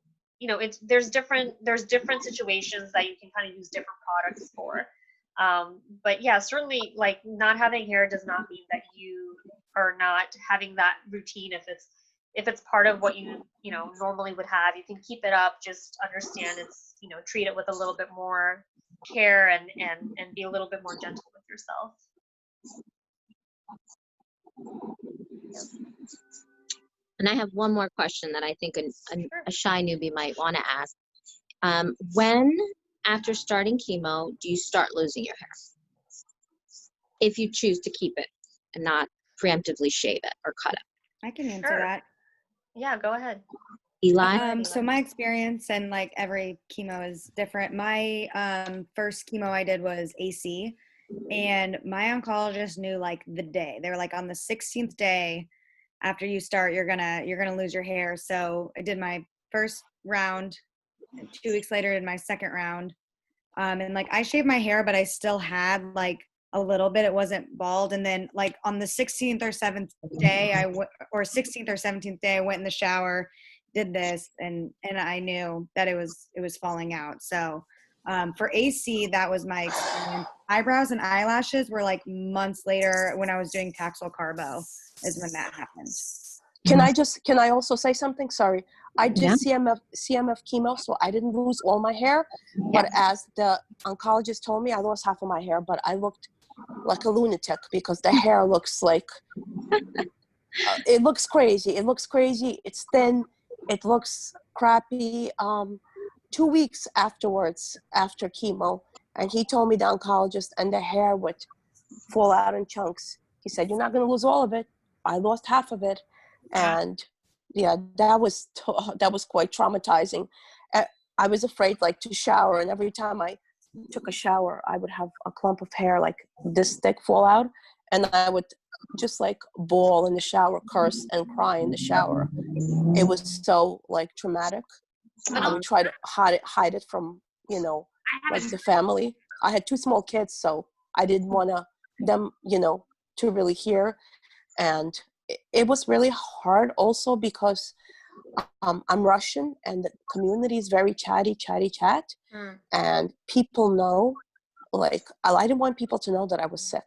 there's different situations that you can kind of use different products for. But yeah, certainly like not having hair does not mean that you are not having that routine. If it's part of what you normally would have, you can keep it up. Just understand it's, treat it with a little bit more care and be a little bit more gentle with yourself. And I have one more question that I think a shy newbie might want to ask. When, after starting chemo, do you start losing your hair? If you choose to keep it and not preemptively shave it or cut it. I can answer that. Yeah, go ahead. Eli? So my experience and like every chemo is different. My first chemo I did was AC, And my oncologist knew like the day. They were like, on the 16th day after you start, you're gonna lose your hair. So I did my first round, and 2 weeks later did my second round. And like I shaved my hair, but I still had like a little bit. It wasn't bald. And then like on the 16th or 7th day, or 16th or 17th day, I went in the shower, did this, and I knew that it was falling out. So for AC, that was my experience. Eyebrows and eyelashes were like months later when I was doing Taxol Carbo is when that happened. Can I also say something? Sorry. I did CMF chemo, so I didn't lose all my hair. But as the oncologist told me, I lost half of my hair, but I looked like a lunatic because the hair looks like, it looks crazy. It looks crazy. It's thin. It looks crappy. 2 weeks afterwards, after chemo, and he told me, the oncologist, and the hair would fall out in chunks. He said, "You're not going to lose all of it." I lost half of it. And yeah, that was quite traumatizing. I was afraid like to shower, and every time I took a shower, I would have a clump of hair like this thick fall out, and I would just like bawl in the shower, curse and cry in the shower. It was so like traumatic. I would try to hide it from, like the family. I had 2 small kids, so I didn't want them, to really hear. And it was really hard also because I'm Russian, and the community is very chat. And people know, like, I didn't want people to know that I was sick.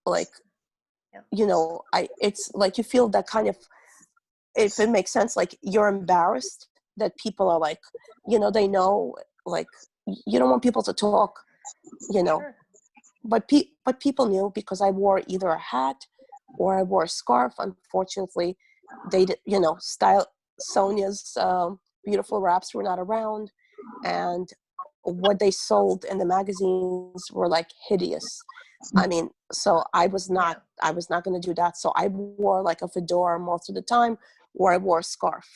Like, it's like you feel that kind of, if it makes sense, like you're embarrassed that people are like, they know, like, you don't want people to talk, Sure. but people knew because I wore either a hat or I wore a scarf. Unfortunately, they did, Sonya's beautiful wraps were not around, and what they sold in the magazines were like hideous. I mean, so I was not going to do that. So I wore like a fedora most of the time, or I wore a scarf.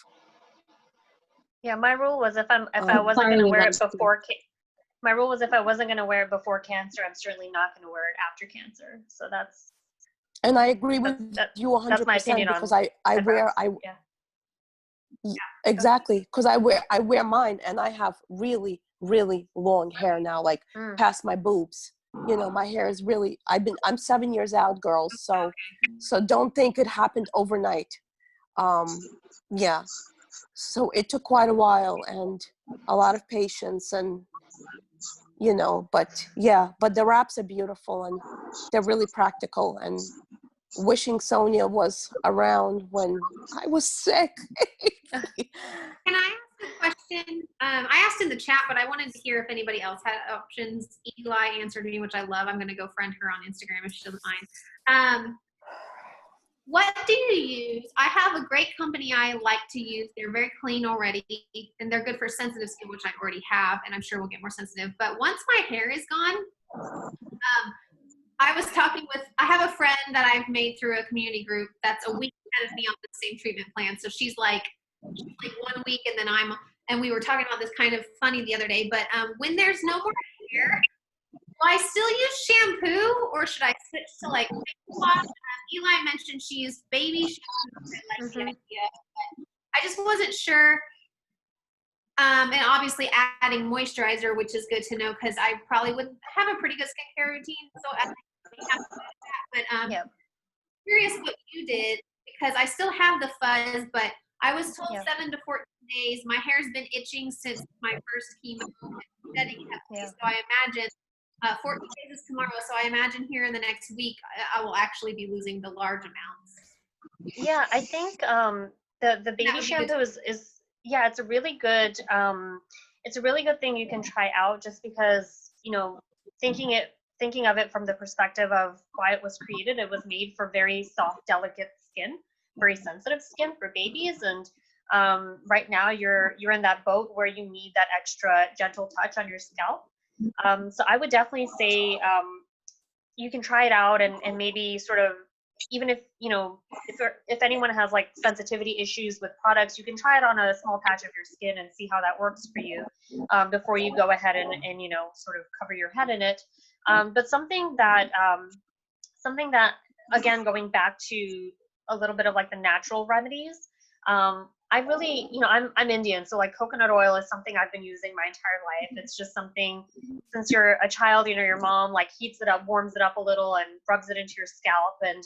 Yeah, my rule was if I wasn't going to wear it before my rule was if I wasn't going to wear it before cancer, I'm certainly not going to wear it after cancer. So that's. And I agree with you 100%. That's my opinion because on exactly, because I wear mine, and I have really, really long hair now, like past my boobs. My hair is really, I'm 7 years out, girls. So don't think it happened overnight. Yeah. So it took quite a while and a lot of patience, and but the wraps are beautiful and they're really practical, and wishing Sonya was around when I was sick. Can I ask a question? I asked in the chat, but I wanted to hear if anybody else had options. Eli answered me, which I love. I'm going to go friend her on Instagram if she doesn't mind. What do you use? I have a great company I like to use. They're very clean already, and they're good for sensitive skin, which I already have, and I'm sure we'll get more sensitive. But once my hair is gone, I was talking with, I have a friend that I've made through a community group that's a week ahead of me on the same treatment plan. So she's like 1 week, and then and we were talking about this kind of funny the other day, but when there's no more hair, do I still use shampoo, or should I switch to like face wash? Eli mentioned she used baby shampoo. I like the idea, but I just wasn't sure. And obviously adding moisturizer, which is good to know because I probably would have a pretty good skincare routine. So I think we have to do that. But curious what you did, because I still have the fuzz, but I was told 7 to 14 days. My hair's been itching since my first chemo. So I imagine 14 days is tomorrow. So I imagine here in the next week, I will actually be losing the large amounts. Yeah, I think the baby shampoo is it's a really good thing you can try out, just because thinking of it from the perspective of why it was created. It was made for very soft, delicate skin, very sensitive skin for babies, and right now you're in that boat where you need that extra gentle touch on your scalp. So I would definitely say you can try it out, and maybe sort of, even if if anyone has like sensitivity issues with products, you can try it on a small patch of your skin and see how that works for you before you go ahead and sort of cover your head in it. But something that, again, going back to a little bit of like the natural remedies, I really, I'm Indian, so like coconut oil is something I've been using my entire life. It's just something, since you're a child, your mom like heats it up, warms it up a little, and rubs it into your scalp, and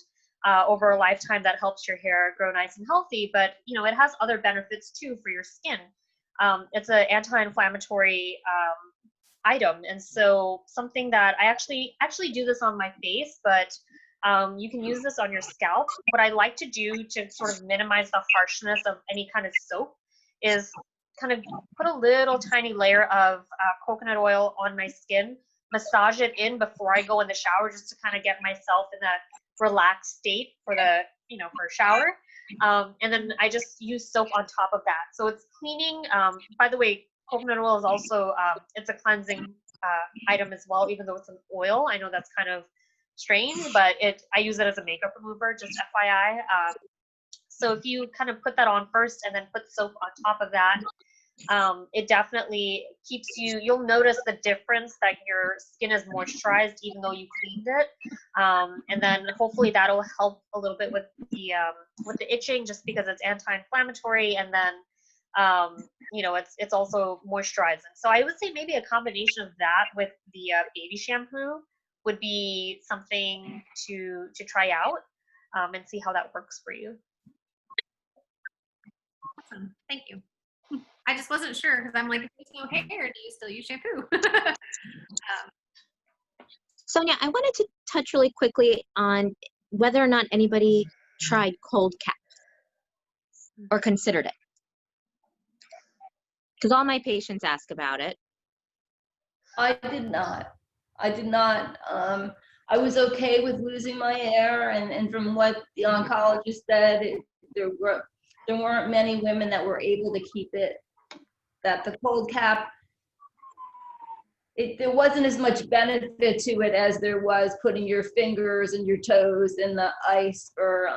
over a lifetime that helps your hair grow nice and healthy. But it has other benefits too for your skin. It's an anti-inflammatory item, and so something that I actually do this on my face, but you can use this on your scalp. What I like to do to sort of minimize the harshness of any kind of soap is kind of put a little tiny layer of coconut oil on my skin, massage it in before I go in the shower, just to kind of get myself in that relaxed state for the for a shower. And then I just use soap on top of that, so it's cleaning. By the way, coconut oil is also it's a cleansing item as well, even though it's an oil. I know that's kind of strange, but I use it as a makeup remover, just FYI. So if you kind of put that on first and then put soap on top of that, it definitely keeps you'll notice the difference that your skin is moisturized even though you cleaned it. And then hopefully that'll help a little bit with the itching, just because it's anti-inflammatory, and then it's also moisturizing. So I would say maybe a combination of that with the baby shampoo would be something to try out, and see how that works for you. Awesome. Thank you. I just wasn't sure because I'm like, if there's no hair, do you still use shampoo? Sonia, I wanted to touch really quickly on whether or not anybody tried cold cap or considered it. Because all my patients ask about it. I did not. I was okay with losing my hair, and from what the oncologist said, there weren't many women that were able to keep it. That the cold cap, there wasn't as much benefit to it as there was putting your fingers and your toes in the ice for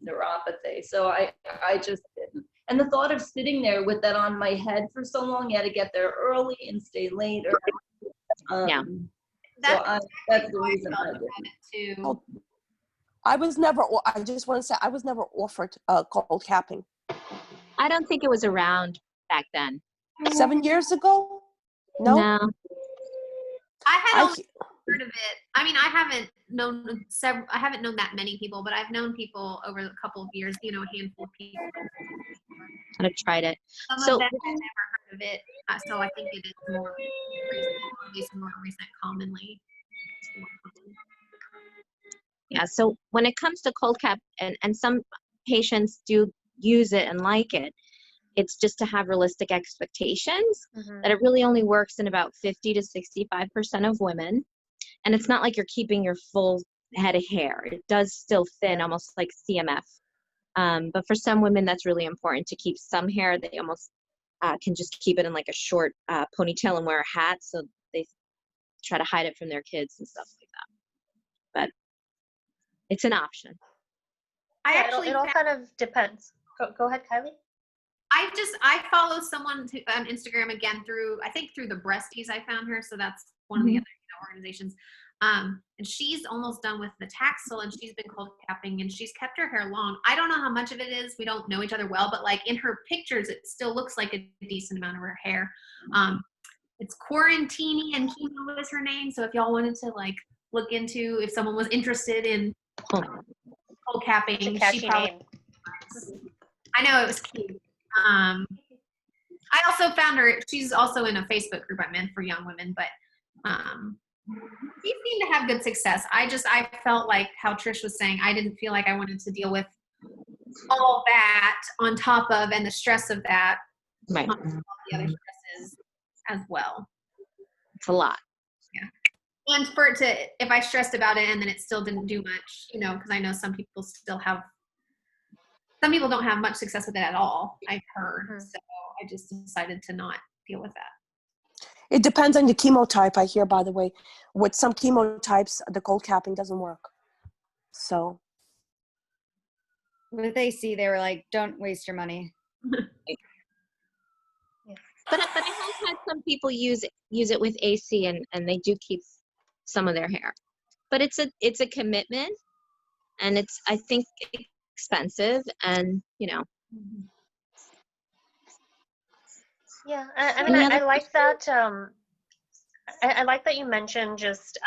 neuropathy. So I just didn't. And the thought of sitting there with that on my head for so long, you had to get there early and stay later. Yeah. That's the reason I didn't. Oh, I just want to say, I was never offered cold capping. I don't think it was around back then. 7 years ago? No. I had only heard of it. I mean, I haven't known that many people, but I've known people over a couple of years, a handful of people. I've tried it. Some of them have never heard of it, so I think it is more recent, or at least more recent, commonly. Yeah, so when it comes to cold cap, and some patients do use it and like it, it's just to have realistic expectations that it really only works in about 50 to 65% of women. And it's not like you're keeping your full head of hair. It does still thin, almost like CMF. But for some women, that's really important to keep some hair. They almost can just keep it in like a short ponytail and wear a hat. So they try to hide it from their kids and stuff like that. But it's an option. It all kind of depends. Go ahead, Kylie. I follow someone on Instagram, again, through the Breasties. I found her, so that's one of the other organizations. And she's almost done with the Taxil, and she's been cold capping, and she's kept her hair long. I don't know how much of it is. We don't know each other well, but like in her pictures, it still looks like a decent amount of her hair. It's Quarantini and Chemo is her name. So if y'all wanted to like look into if someone was interested in cold capping, she probably. I know, it was cute. I also found her. She's also in a Facebook group I'm in for young women, but she seemed to have good success. I felt like how Trish was saying, I didn't feel like I wanted to deal with all that on top of, and the stress of that, right, on top of all the other stresses as well. It's a lot. Yeah. And for it to, if I stressed about it and then it still didn't do much, because I know some people don't have much success with it at all, I've heard. So I just decided to not deal with that. It depends on the chemotype, I hear, by the way. With some chemotypes, the cold capping doesn't work. So. With AC, they were like, don't waste your money. But I have had some people use it with AC, and they do keep some of their hair. But it's a commitment, and it's, I think, expensive, and you know. Yeah, I mean, Any other I like that. I like that you mentioned just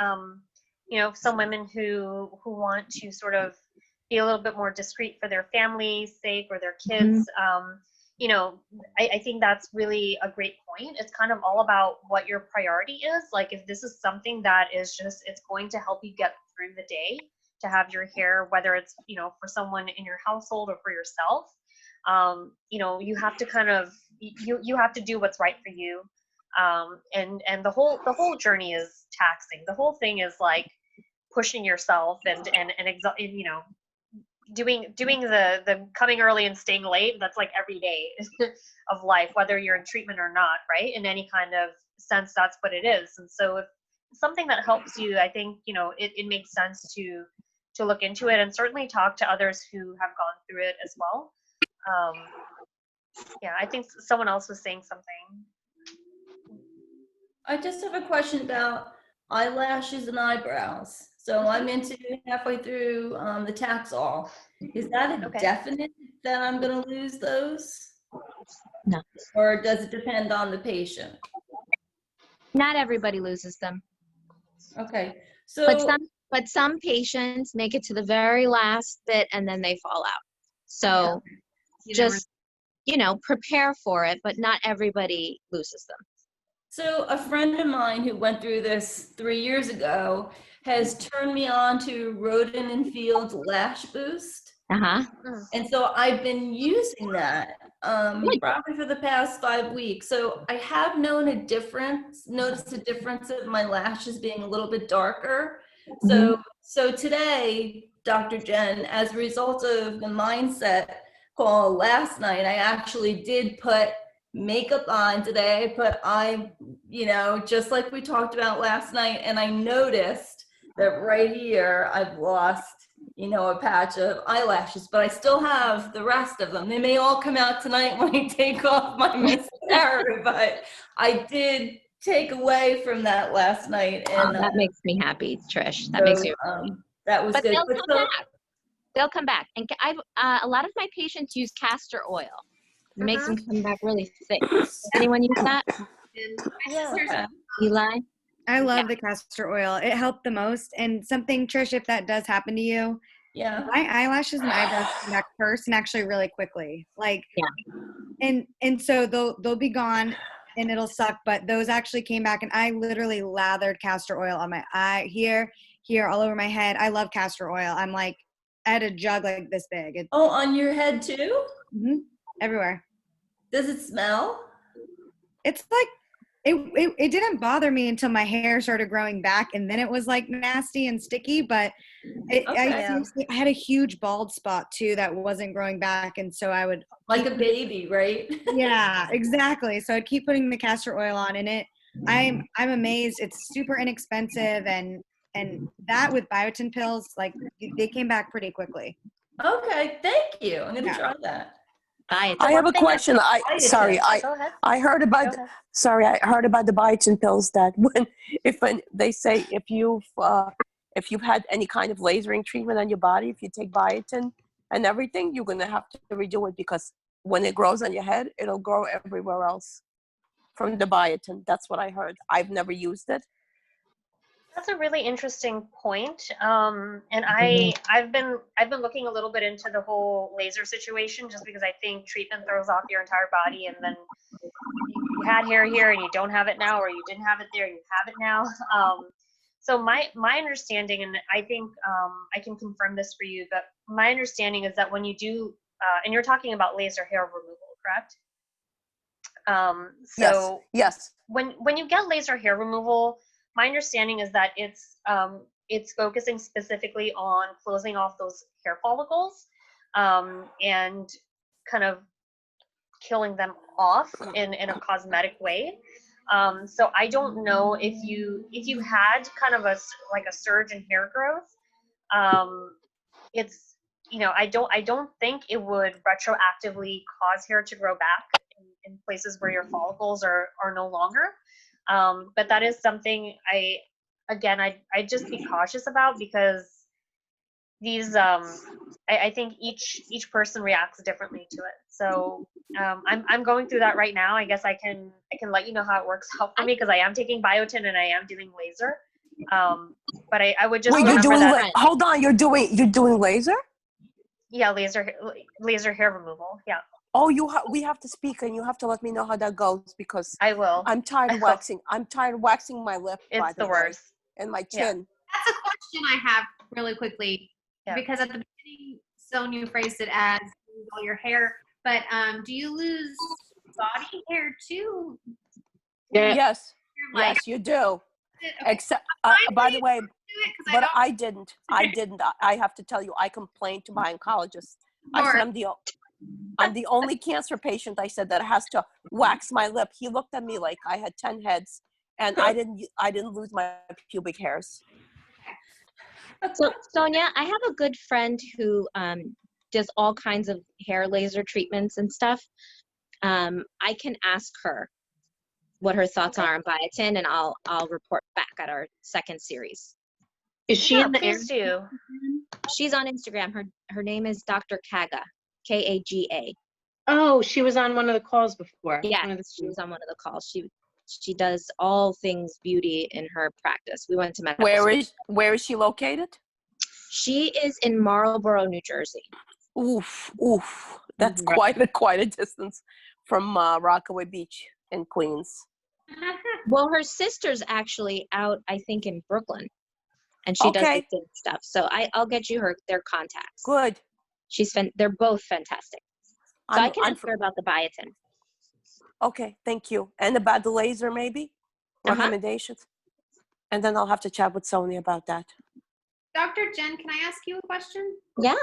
you know, some women who want to sort of be a little bit more discreet for their family's sake or their kids. You know, I think that's really a great point. It's kind of all about what your priority is. Like, if this is something that is just, it's going to help you get through the day, to have your hair, whether it's, you know, for someone in your household or for yourself, you know, you have to kind of, you have to do what's right for you. And the whole journey is taxing. The whole thing is like pushing yourself and you know, doing the coming early and staying late. That's like every day of life, whether you're in treatment or not, right? In any kind of sense, that's what it is. And so if something that helps you, I think, you know, it makes sense to look into it, and certainly talk to others who have gone through it as well. Yeah, I think someone else was saying something. I just have a question about eyelashes and eyebrows. So I'm into halfway through the Taxol. Is that a definite that I'm going to lose those? No. Or does it depend on the patient? Not everybody loses them. Okay. So, but some patients make it to the very last bit and then they fall out. So just, you know, prepare for it, but not everybody loses them. So a friend of mine who went through this 3 years ago has turned me on to Roden and Field's Lash Boost. And so I've been using that probably for the past 5 weeks. So I have noticed a difference of my lashes being a little bit darker. So today, Dr. Jen, as a result of the mindset call last night, I actually did put makeup on today. I put you know, just like we talked about last night, and I noticed that right here I've lost, you know, a patch of eyelashes, but I still have the rest of them. They may all come out tonight when I take off my mascara, but I did take away from that last night. And that makes me happy, Trish. That makes me that was good. They'll come back. They'll come back. And a lot of my patients use castor oil. It makes them come back really thick. Anyone use that? Eli? I love the castor oil. It helped the most. And something, Trish, if that does happen to you, my eyelashes and eyebrows come back first and actually really quickly. Like, and so they'll be gone and it'll suck, but those actually came back, and I literally lathered castor oil on my eye, here, all over my head. I love castor oil. I'm like, I had a jug like this big. On your head too? Everywhere. Does it smell? It's like, it didn't bother me until my hair started growing back, and then it was like nasty and sticky, but I had a huge bald spot too that wasn't growing back, and so I would like a baby, right? Yeah, exactly. So I'd keep putting the castor oil on, and I'm amazed. It's super inexpensive, and that with biotin pills, like they came back pretty quickly. Okay, thank you. I'm gonna try that. I have a question. I heard about I heard about the biotin pills, that when they say if you've had any kind of lasering treatment on your body, if you take biotin and everything, you're gonna have to redo it, because when it grows on your head, it'll grow everywhere else from the biotin. That's what I heard. I've never used it. That's a really interesting point. And I've been looking a little bit into the whole laser situation, just because I think treatment throws off your entire body, and then you had hair here and you don't have it now, or you didn't have it there, you have it now. So my understanding, and I think I can confirm this for you, but my understanding is that when you do, and you're talking about laser hair removal, correct? So yes. When you get laser hair removal, my understanding is that it's focusing specifically on closing off those hair follicles, and kind of killing them off in a cosmetic way. So I don't know if you had kind of a surge in hair growth. It's, you know, I don't think it would retroactively cause hair to grow back in places where your follicles are no longer. But that is something again, I'd just be cautious about, because these I think each person reacts differently to it. So I'm going through that right now. I guess I can let you know how it works out for me, because I am taking biotin and I am doing laser. But I would just Wait, you're remember doing that. hold on, you're doing laser? Yeah, laser hair removal. Yeah. Oh, we have to speak, and you have to let me know how that goes, because I will. I'm tired of waxing. I'm tired of waxing my lip. It's the way, worst. and my Yeah. chin. That's a question I have really quickly, Yeah. because at the beginning, Sonya phrased it as lose all your hair, but do you lose body hair too? Yeah. Yes, Like, yes, you do. okay, Except, by the way, do it, 'cause but don't- I didn't. I have to tell you, I complained to my oncologist. I said, I'm the only cancer patient, I said, that has to wax my lip. He looked at me like I had 10 heads, and I didn't lose my pubic hairs. So Sonia, I have a good friend who does all kinds of hair laser treatments and stuff. I can ask her what her thoughts are on biotin, and I'll report back at our second series. Is she in the please do. She's on Instagram. Her name is Dr. Kaga, Kaga. Oh, she was on one of the calls before. Yeah, One of the- she was on one of the calls. She does all things beauty in her practice. We went to medical school. Where is she located? She is in Marlboro, New Jersey. Oof. That's Mhm. quite a distance from Rockaway Beach in Queens. Well, her sister's actually out, I think, in Brooklyn, and she does the same stuff. So I'll get you their contacts. Good. They're both fantastic. So I can ask her about the biotin. Okay, thank you. And about the laser, maybe? Recommendations? And then I'll have to chat with Sonia about that. Dr. Jen, can I ask you a question? Yeah.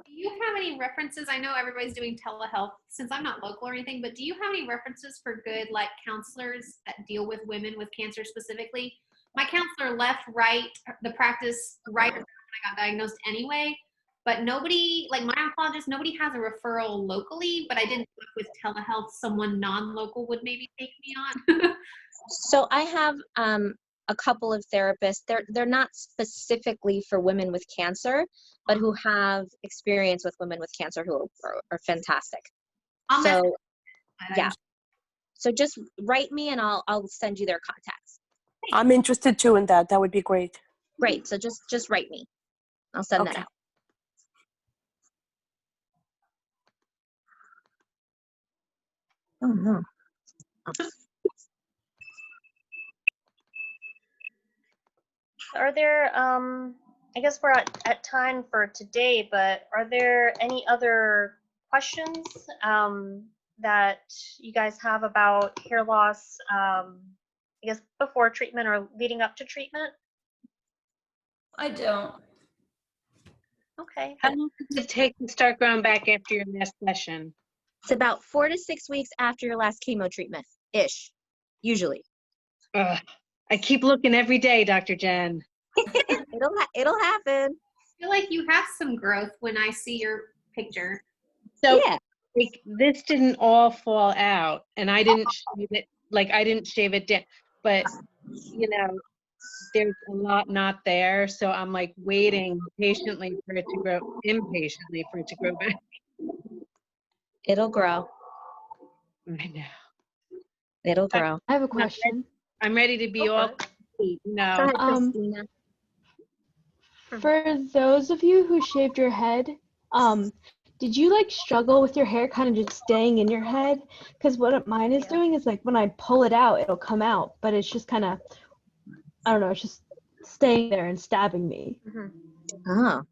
Do you have any references? I know everybody's doing telehealth since I'm not local or anything, but do you have any references for good like counselors that deal with women with cancer specifically? My counselor left the practice right when I got diagnosed anyway, but nobody, like my oncologist, nobody has a referral locally, but I didn't know if with telehealth someone non-local would maybe take me on. So I have a couple of therapists. They're not specifically for women with cancer, but who have experience with women with cancer who are fantastic. So yeah. So just write me and I'll send you their contacts. I'm interested too in that. That would be great. Great. So just write me. I'll send that out. Oh no. Are there, I guess we're at time for today, but are there any other questions that you guys have about hair loss, I guess before treatment or leading up to treatment? I don't. Okay. How long does it take to start growing back after your last session? It's about 4 to 6 weeks after your last chemo treatment-ish, usually. Ugh. I keep looking every day, Dr. Jen. It'll happen. I feel like you have some growth when I see your picture. So like, this didn't all fall out, and I didn't shave it. Like I didn't shave it down, but you know, there's a lot not there. So I'm like waiting impatiently for it to grow back. It'll grow. I know. It'll grow. I have a question. I'm ready to be all complete. No. Go ahead, Christina. For those of you who shaved your head, did you like struggle with your hair kind of just staying in your head? Because what mine is doing is like when I pull it out, it'll come out, but it's just kind of, I don't know, it's just staying there and stabbing me. Oh.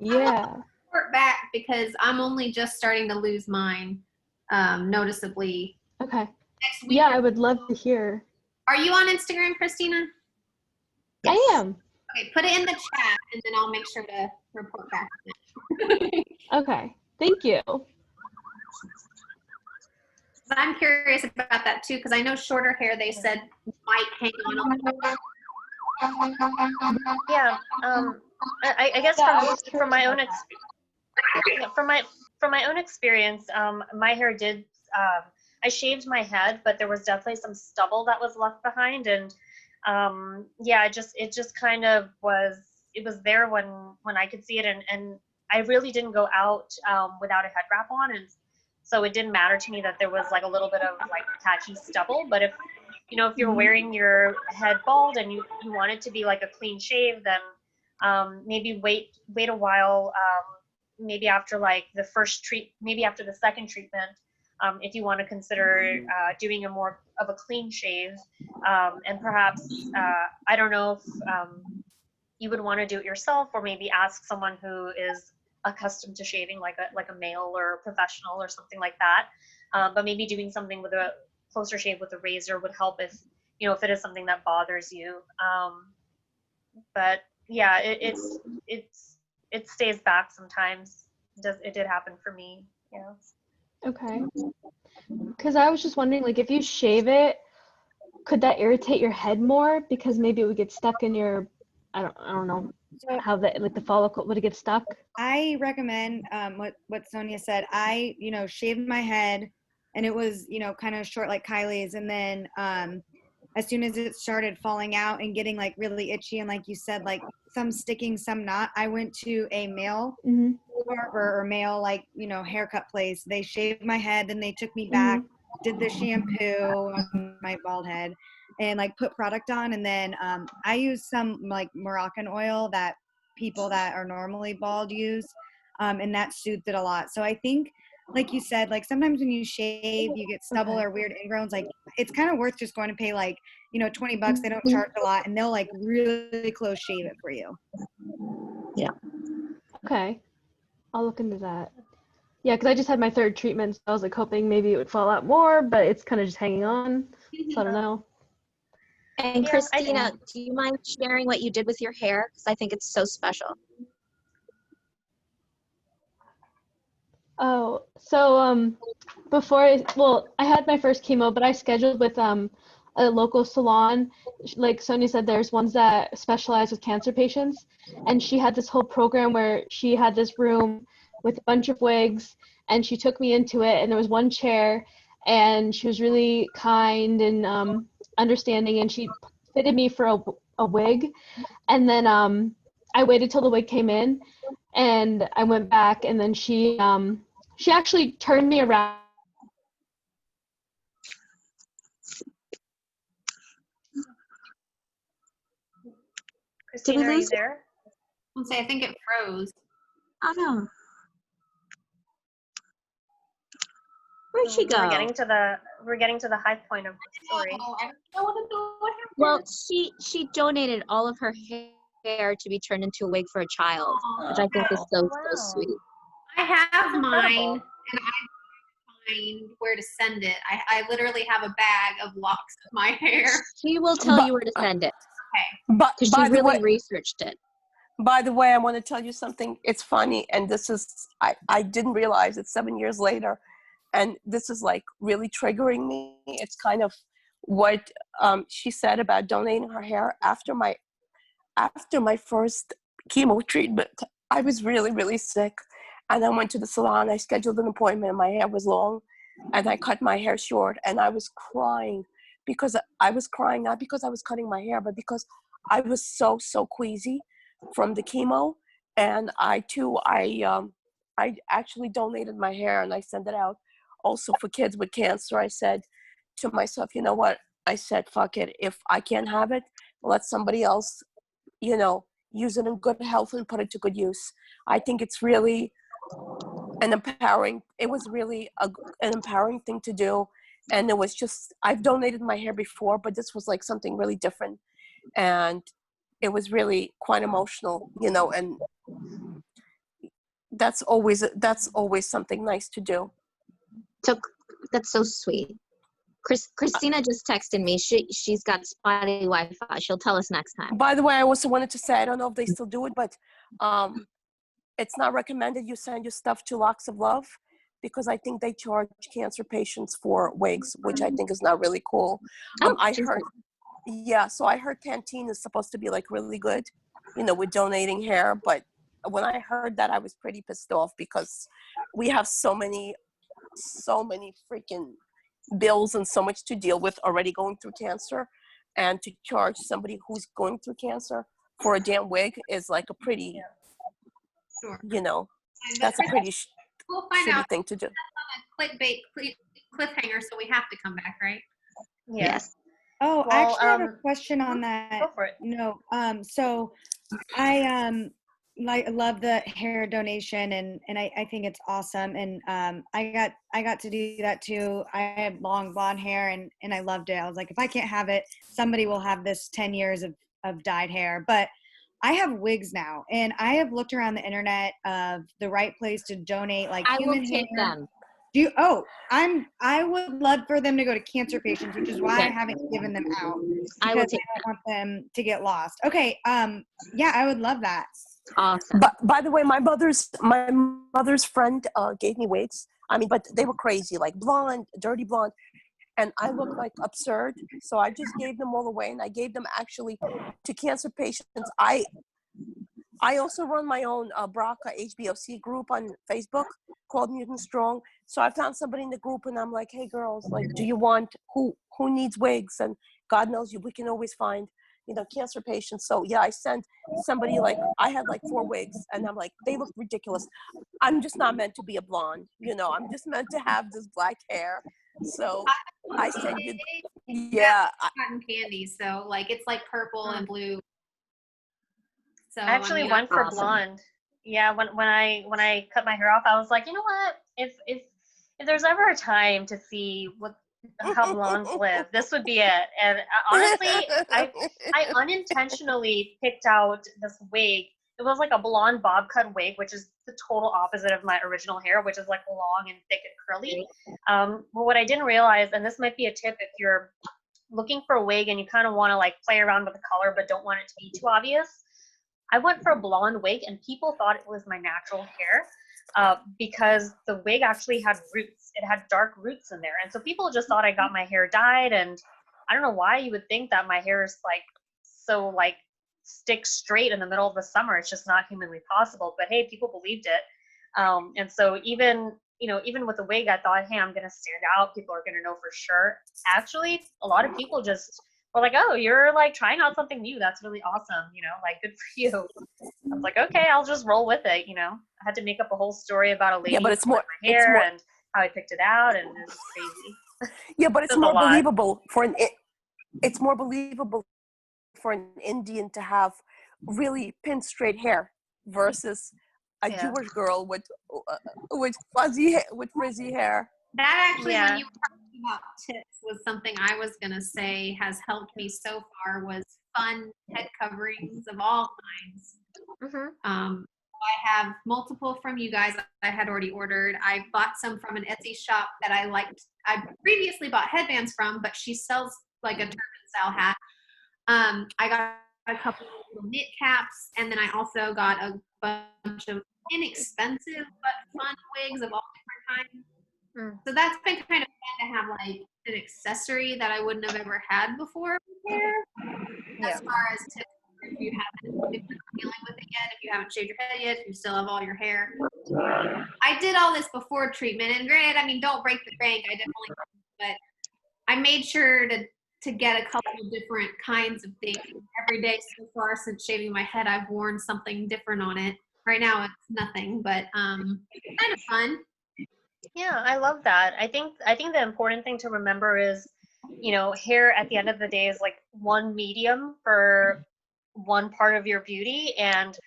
Yeah. Report back because I'm only just starting to lose mine noticeably. Okay. Next week. Yeah, I would love to hear. Are you on Instagram, Christina? Yes. I am. Okay, put it in the chat and then I'll make sure to report back. Okay, thank you. But I'm curious about that too because I know shorter hair they said might hang on a little bit. Yeah, I guess from my own experience, my hair did. I shaved my head, but there was definitely some stubble that was left behind, and Yeah, it just kind of was, it was there when I could see it, and I really didn't go out without a head wrap on, and so it didn't matter to me that there was like a little bit of like patchy stubble. But if if you're wearing your head bald and you want it to be like a clean shave, then maybe wait a while, maybe after like the maybe after the second treatment, if you want to consider doing a more of a clean shave, and perhaps I don't know if you would want to do it yourself, or maybe ask someone who is accustomed to shaving, like a male or a professional or something like that. But maybe doing something with a closer shave with a razor would help if if it is something that bothers you. But yeah, it stays back sometimes. It did happen for me. Yeah. Okay. Because I was just wondering, like, if you shave it, could that irritate your head more? Because maybe it would get stuck in your, I don't know So how the follicle would it get stuck? I recommend what Sonya said. I shaved my head, and it was kind of short like Kylie's, and then as soon as it started falling out and getting like really itchy, and like you said, like some sticking, some not, I went to a male barber or male haircut place. They shaved my head, then they took me back, did the shampoo on my bald head, and like put product on, and then I used some like Moroccan oil that people that are normally bald use, and that soothed it a lot. So I think, like you said, like sometimes when you shave, you get stubble or weird ingrowns. Like it's kind of worth just going to pay like $20. They don't charge a lot, and they'll like really close shave it for you. Yeah. Okay, I'll look into that. Yeah, because I just had my third treatment, so I was like hoping maybe it would fall out more, but it's kind of just hanging on. So I don't know. And Yeah, Christina, do you mind sharing what you did with your hair? Because I think it's so special. Oh, so I had my first chemo, but I scheduled with a local salon. Like Sonia said, there's ones that specialize with cancer patients, and she had this whole program where she had this room with a bunch of wigs, and she took me into it, and there was one chair, and she was really kind and understanding, and she fitted me for a wig, and then I waited till the wig came in, and I went back, and then she actually turned me around. Christina, are you there? I'll say I think it froze. Oh no. Where'd she go? We're getting to the high point of the story. Oh, I don't want to know what happened. Well, she donated all of her hair to be turned into a wig for a child, which I think is so sweet. I have mine, incredible. and I find where to send it. I literally have a bag of locks of my hair. She will tell you where to send it. Okay. But Because by she the really way, researched it. by the way, I want to tell you something. It's funny, and this is I didn't realize it 7 years later, and this is like really triggering me. It's kind of what she said about donating her hair after my first chemo treatment. I was really sick, and I went to the salon. I scheduled an appointment, and my hair was long, and I cut my hair short, and I was crying because I was crying not because I was cutting my hair, but because I was so queasy from the chemo. And I actually donated my hair, and I sent it out also for kids with cancer. I said to myself, you know what? I said, fuck it. If I can't have it, let somebody else, use it in good health and put it to good use. I think it's really it was really an empowering thing to do. And it was just, I've donated my hair before, but this was like something really different. And it was really quite emotional, and that's always something nice to do. So that's so sweet. Christina just texted me. She's got spotty Wi-Fi. She'll tell us next time. By the way, I also wanted to say, I don't know if they still do it, but it's not recommended you send your stuff to Locks of Love, because I think they charge cancer patients for wigs, which I think is not really cool. I heard Pantene is supposed to be like really good, with donating hair, but when I heard that, I was pretty pissed off, because we have so many freaking bills and so much to deal with already going through cancer, and to charge somebody who's going through cancer for a damn wig is like a pretty, Sure. you know, And that's a pretty we'll find shitty out thing to do. a clickbait cliffhanger, so we have to come back, right? Yes. Oh, I Well, actually have a question on that. Go for it. No, so I like love the hair donation and I think it's awesome and I got to do that too. I had long blonde hair and I loved it. I was like, if I can't have it, somebody will have this 10 years of dyed hair. But I have wigs now and I have looked around the internet of the right place to donate like I will human take hair. them. I would love for them to go to cancer patients, which is why I Yes. haven't given them out I will because I take don't want them to get lost. Okay, yeah, I would love that. Awesome. But by the way, my mother's friend gave me wigs. I mean, but they were crazy, like blonde, dirty blonde, and I looked like absurd. So I just gave them all away, and I gave them actually to cancer patients. I also run my own BRCA HBOC group on Facebook called Mutant Strong. So I found somebody in the group, and I'm like, hey girls, like, do you want who needs wigs? And God knows we can always find, you know, cancer patients. So yeah, I sent somebody, like, I had like 4 wigs, and I'm like, they look ridiculous. I'm just not meant to be a blonde, you know. I'm just meant to have this black hair. So I sent you, yeah. Cotton candy, so like it's like purple and blue. So I actually went for blonde. Yeah, when I cut my hair off, I was like, you know what? If there's ever a time to see how blondes live, this would be it. And honestly, I unintentionally picked out this wig. It was like a blonde bob cut wig, which is the total opposite of my original hair, which is like long and thick and curly. But what I didn't realize, and this might be a tip if you're looking for a wig and you kind of want to like play around with the color but don't want it to be too obvious, I went for a blonde wig and people thought it was my natural hair because the wig actually had roots. It had dark roots in there. And so people just thought I got my hair dyed, and I don't know why you would think that my hair is like so like stick straight in the middle of the summer. It's just not humanly possible. But hey, people believed it. And so even with the wig, I thought, hey, I'm going to stand out. People are going to know for sure. Actually, a lot of people just were like, oh, you're like trying out something new. That's really awesome. You know, like good for you. I was like, okay, I'll just roll with it. You know, I had to make up a whole story about a lady but it's more, my hair and how I picked it out. And it was crazy. Yeah, but it's more believable it's more believable for an Indian to have really pin straight hair versus a Jewish girl with frizzy hair. That actually, when you were talking about tips, was something I was gonna say has helped me so far. Was fun head coverings of all kinds. I have multiple from you guys I had already ordered. I bought some from an Etsy shop that I liked. I previously bought headbands from, but she sells like a turban style hat. I got a couple of little knit caps, and then I also got a bunch of inexpensive but fun wigs of all different kinds. So that's been kind of fun to have like an accessory that I wouldn't have ever had before here. As far as tips, if you're not dealing with it yet, if you haven't shaved your head yet, if you still have all your hair. I did all this before treatment, and granted, I mean, don't break the bank. I definitely, but I made sure to get a couple of different kinds of things every day so far. Since shaving my head, I've worn something different on it. Right now, it's nothing, but it's kind of fun. Yeah, I love that. I think the important thing to remember is, you know, hair at the end of the day is like one medium for one part of your beauty, and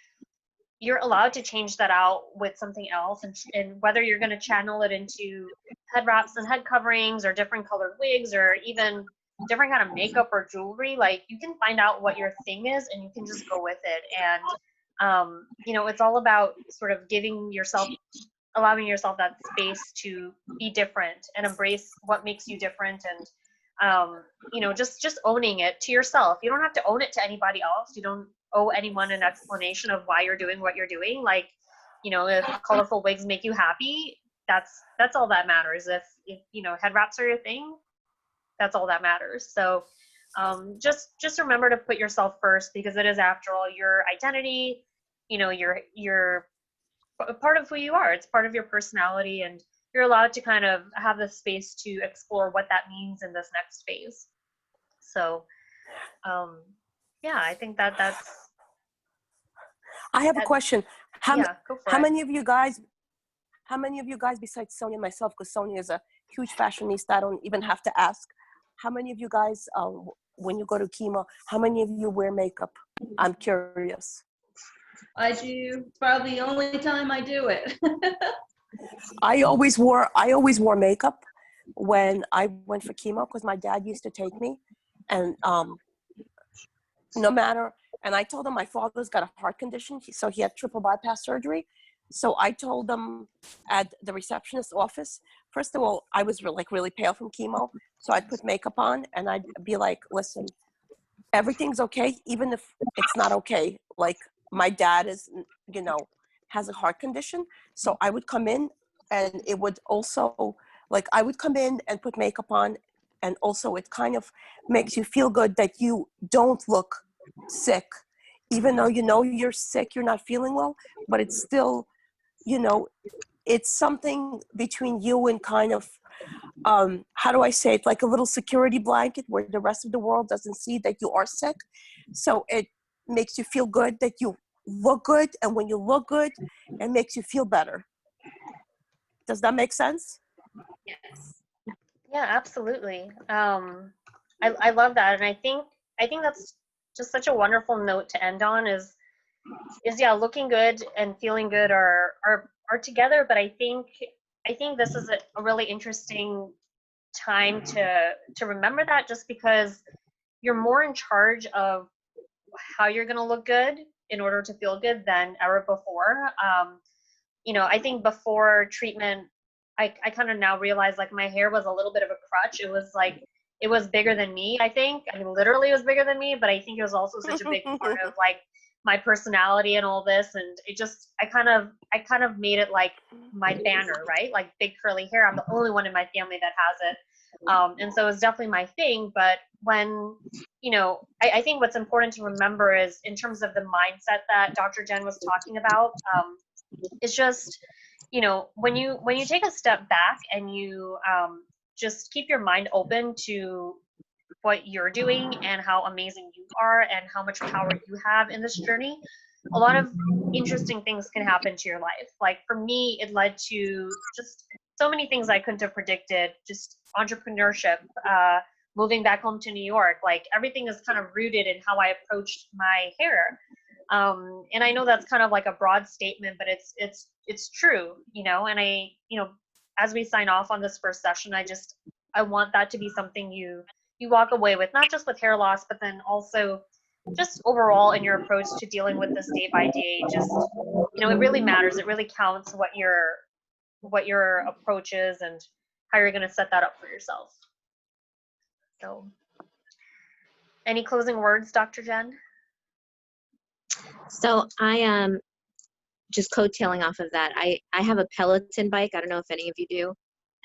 you're allowed to change that out with something else, and whether you're going to channel it into head wraps and head coverings or different colored wigs or even different kind of makeup or jewelry, like you can find out what your thing is and you can just go with it. And you know, it's all about sort of allowing yourself that space to be different and embrace what makes you different, and you know, just owning it to yourself. You don't have to own it to anybody else. You don't owe anyone an explanation of why you're doing what you're doing. Like, you know, if colorful wigs make you happy, that's all that matters. If you know, head wraps are your thing, that's all that matters. So just remember to put yourself first, because it is, after all, your identity. You know, you're part of who you are. It's part of your personality, and you're allowed to kind of have the space to explore what that means in this next phase. So Yeah, I think that's I have a that. question. Yeah, go for How it. many of you guys? How many of you guys besides Sonya and myself? Because Sonya is a huge fashionista. I don't even have to ask. How many of you guys, when you go to chemo, how many of you wear makeup? I'm curious. I do. It's probably the only time I do it. I always wore makeup when I went for chemo because my dad used to take me, and no matter. And I told him my father's got a heart condition, so he had triple bypass surgery. So I told them at the receptionist's office. First of all, I was really pale from chemo, so I'd put makeup on and I'd be like, "Listen, everything's okay, even if it's not okay. Like my dad is, has a heart condition, so I would come in, and it would also I would come in and put makeup on, and also it kind of makes you feel good that you don't look sick, even though you're sick, you're not feeling well, but it's still, it's something between you and kind of how do I say it, like a little security blanket where the rest of the world doesn't see that you are sick. So it makes you feel good that you look good, and when you look good, it makes you feel better. Does that make sense? Yes. Yeah, absolutely. I love that, and I think that's just such a wonderful note to end on. Is yeah, looking good and feeling good are together. But I think this is a really interesting time to remember that, just because you're more in charge of how you're going to look good in order to feel good than ever before. I think before treatment, I kind of now realize like my hair was a little bit of a crutch. It was bigger than me, I think. I mean, literally it was bigger than me, but I think it was also such a big part of like my personality and all this. And it just, I kind of made it like my banner, right? Like big curly hair. I'm the only one in my family that has it. And so it's definitely my thing. But when, I think what's important to remember is in terms of the mindset that Dr. Jen was talking about, it's just, when you take a step back and you just keep your mind open to what you're doing and how amazing you are and how much power you have in this journey, a lot of interesting things can happen to your life. Like for me, it led to just so many things I couldn't have predicted, just entrepreneurship, moving back home to New York. Like everything is kind of rooted in how I approached my hair. And I know that's kind of like a broad statement, but it's true, and as we sign off on this first session, I want that to be something you walk away with, not just with hair loss, but then also just overall in your approach to dealing with this day by day. Just, it really matters. It really counts what your approach is and how you're going to set that up for yourself. So, any closing words, Dr. Jen? So I am just coattailing off of that. I have a Peloton bike. I don't know if any of you do.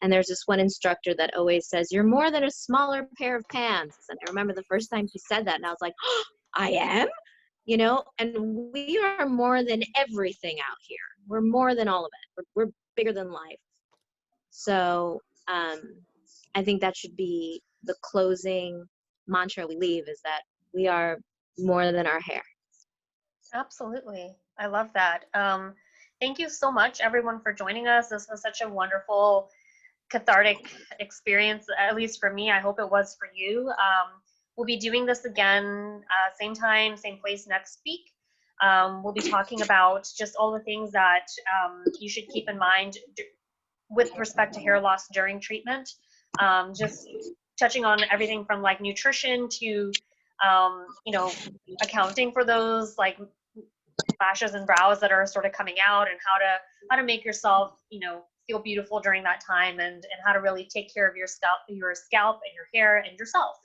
And there's this one instructor that always says, "You're more than a smaller pair of pants." And I remember the first time she said that, and I was like, "Oh, I am?" And we are more than everything out here. We're more than all of it. We're bigger than life. So I think that should be the closing mantra we leave, is that we are more than our hair. Absolutely. I love that. Thank you so much, everyone, for joining us. This was such a wonderful, cathartic experience, at least for me. I hope it was for you. We'll be doing this again, same time, same place next week. We'll be talking about just all the things that you should keep in mind with respect to hair loss during treatment. Just touching on everything from like nutrition to, accounting for those like lashes and brows that are sort of coming out, and how to make yourself, feel beautiful during that time, and how to really take care of your scalp and your hair and yourself.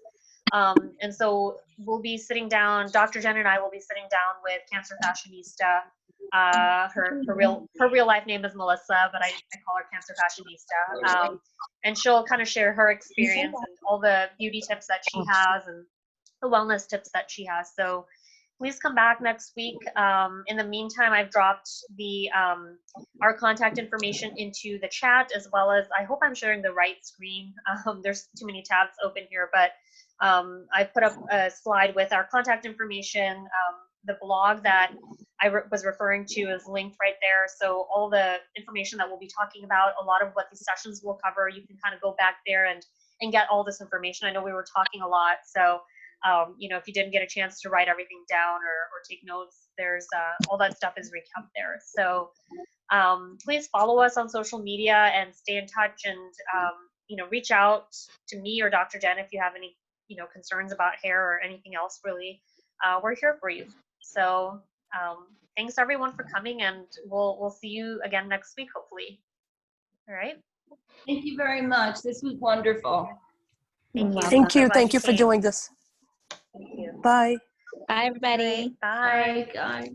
And so we'll be sitting down, Dr. Jen and I will be sitting down with Cancer Fashionista. Her real life name is Melissa, but I call her Cancer Fashionista. And she'll kind of share her experience and all the beauty tips that she has and the wellness tips that she has. So please come back next week. In the meantime, I've dropped the our contact information into the chat, as well as, I hope I'm sharing the right screen. There's too many tabs open here, but I put up a slide with our contact information. The blog that I was referring to is linked right there. So all the information that we'll be talking about, a lot of what these sessions will cover, you can kind of go back there and get all this information. I know we were talking a lot, so you know, if you didn't get a chance to write everything down or take notes, there's all that stuff is recapped there. So please follow us on social media and stay in touch, and you know, reach out to me or Dr. Jen if you have any, you know, concerns about hair or anything else. Really, we're here for you. So thanks everyone for coming, and we'll see you again next week, hopefully. All right. Thank you very much. This was wonderful. Thank you. Thank you. I'm glad Thank you for came. doing this. Thank you. Bye. Bye, everybody. Bye. Bye.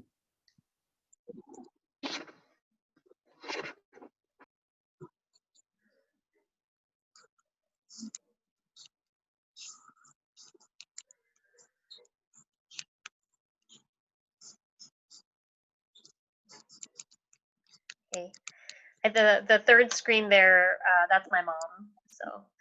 Okay. At the third screen there, that's my mom. So.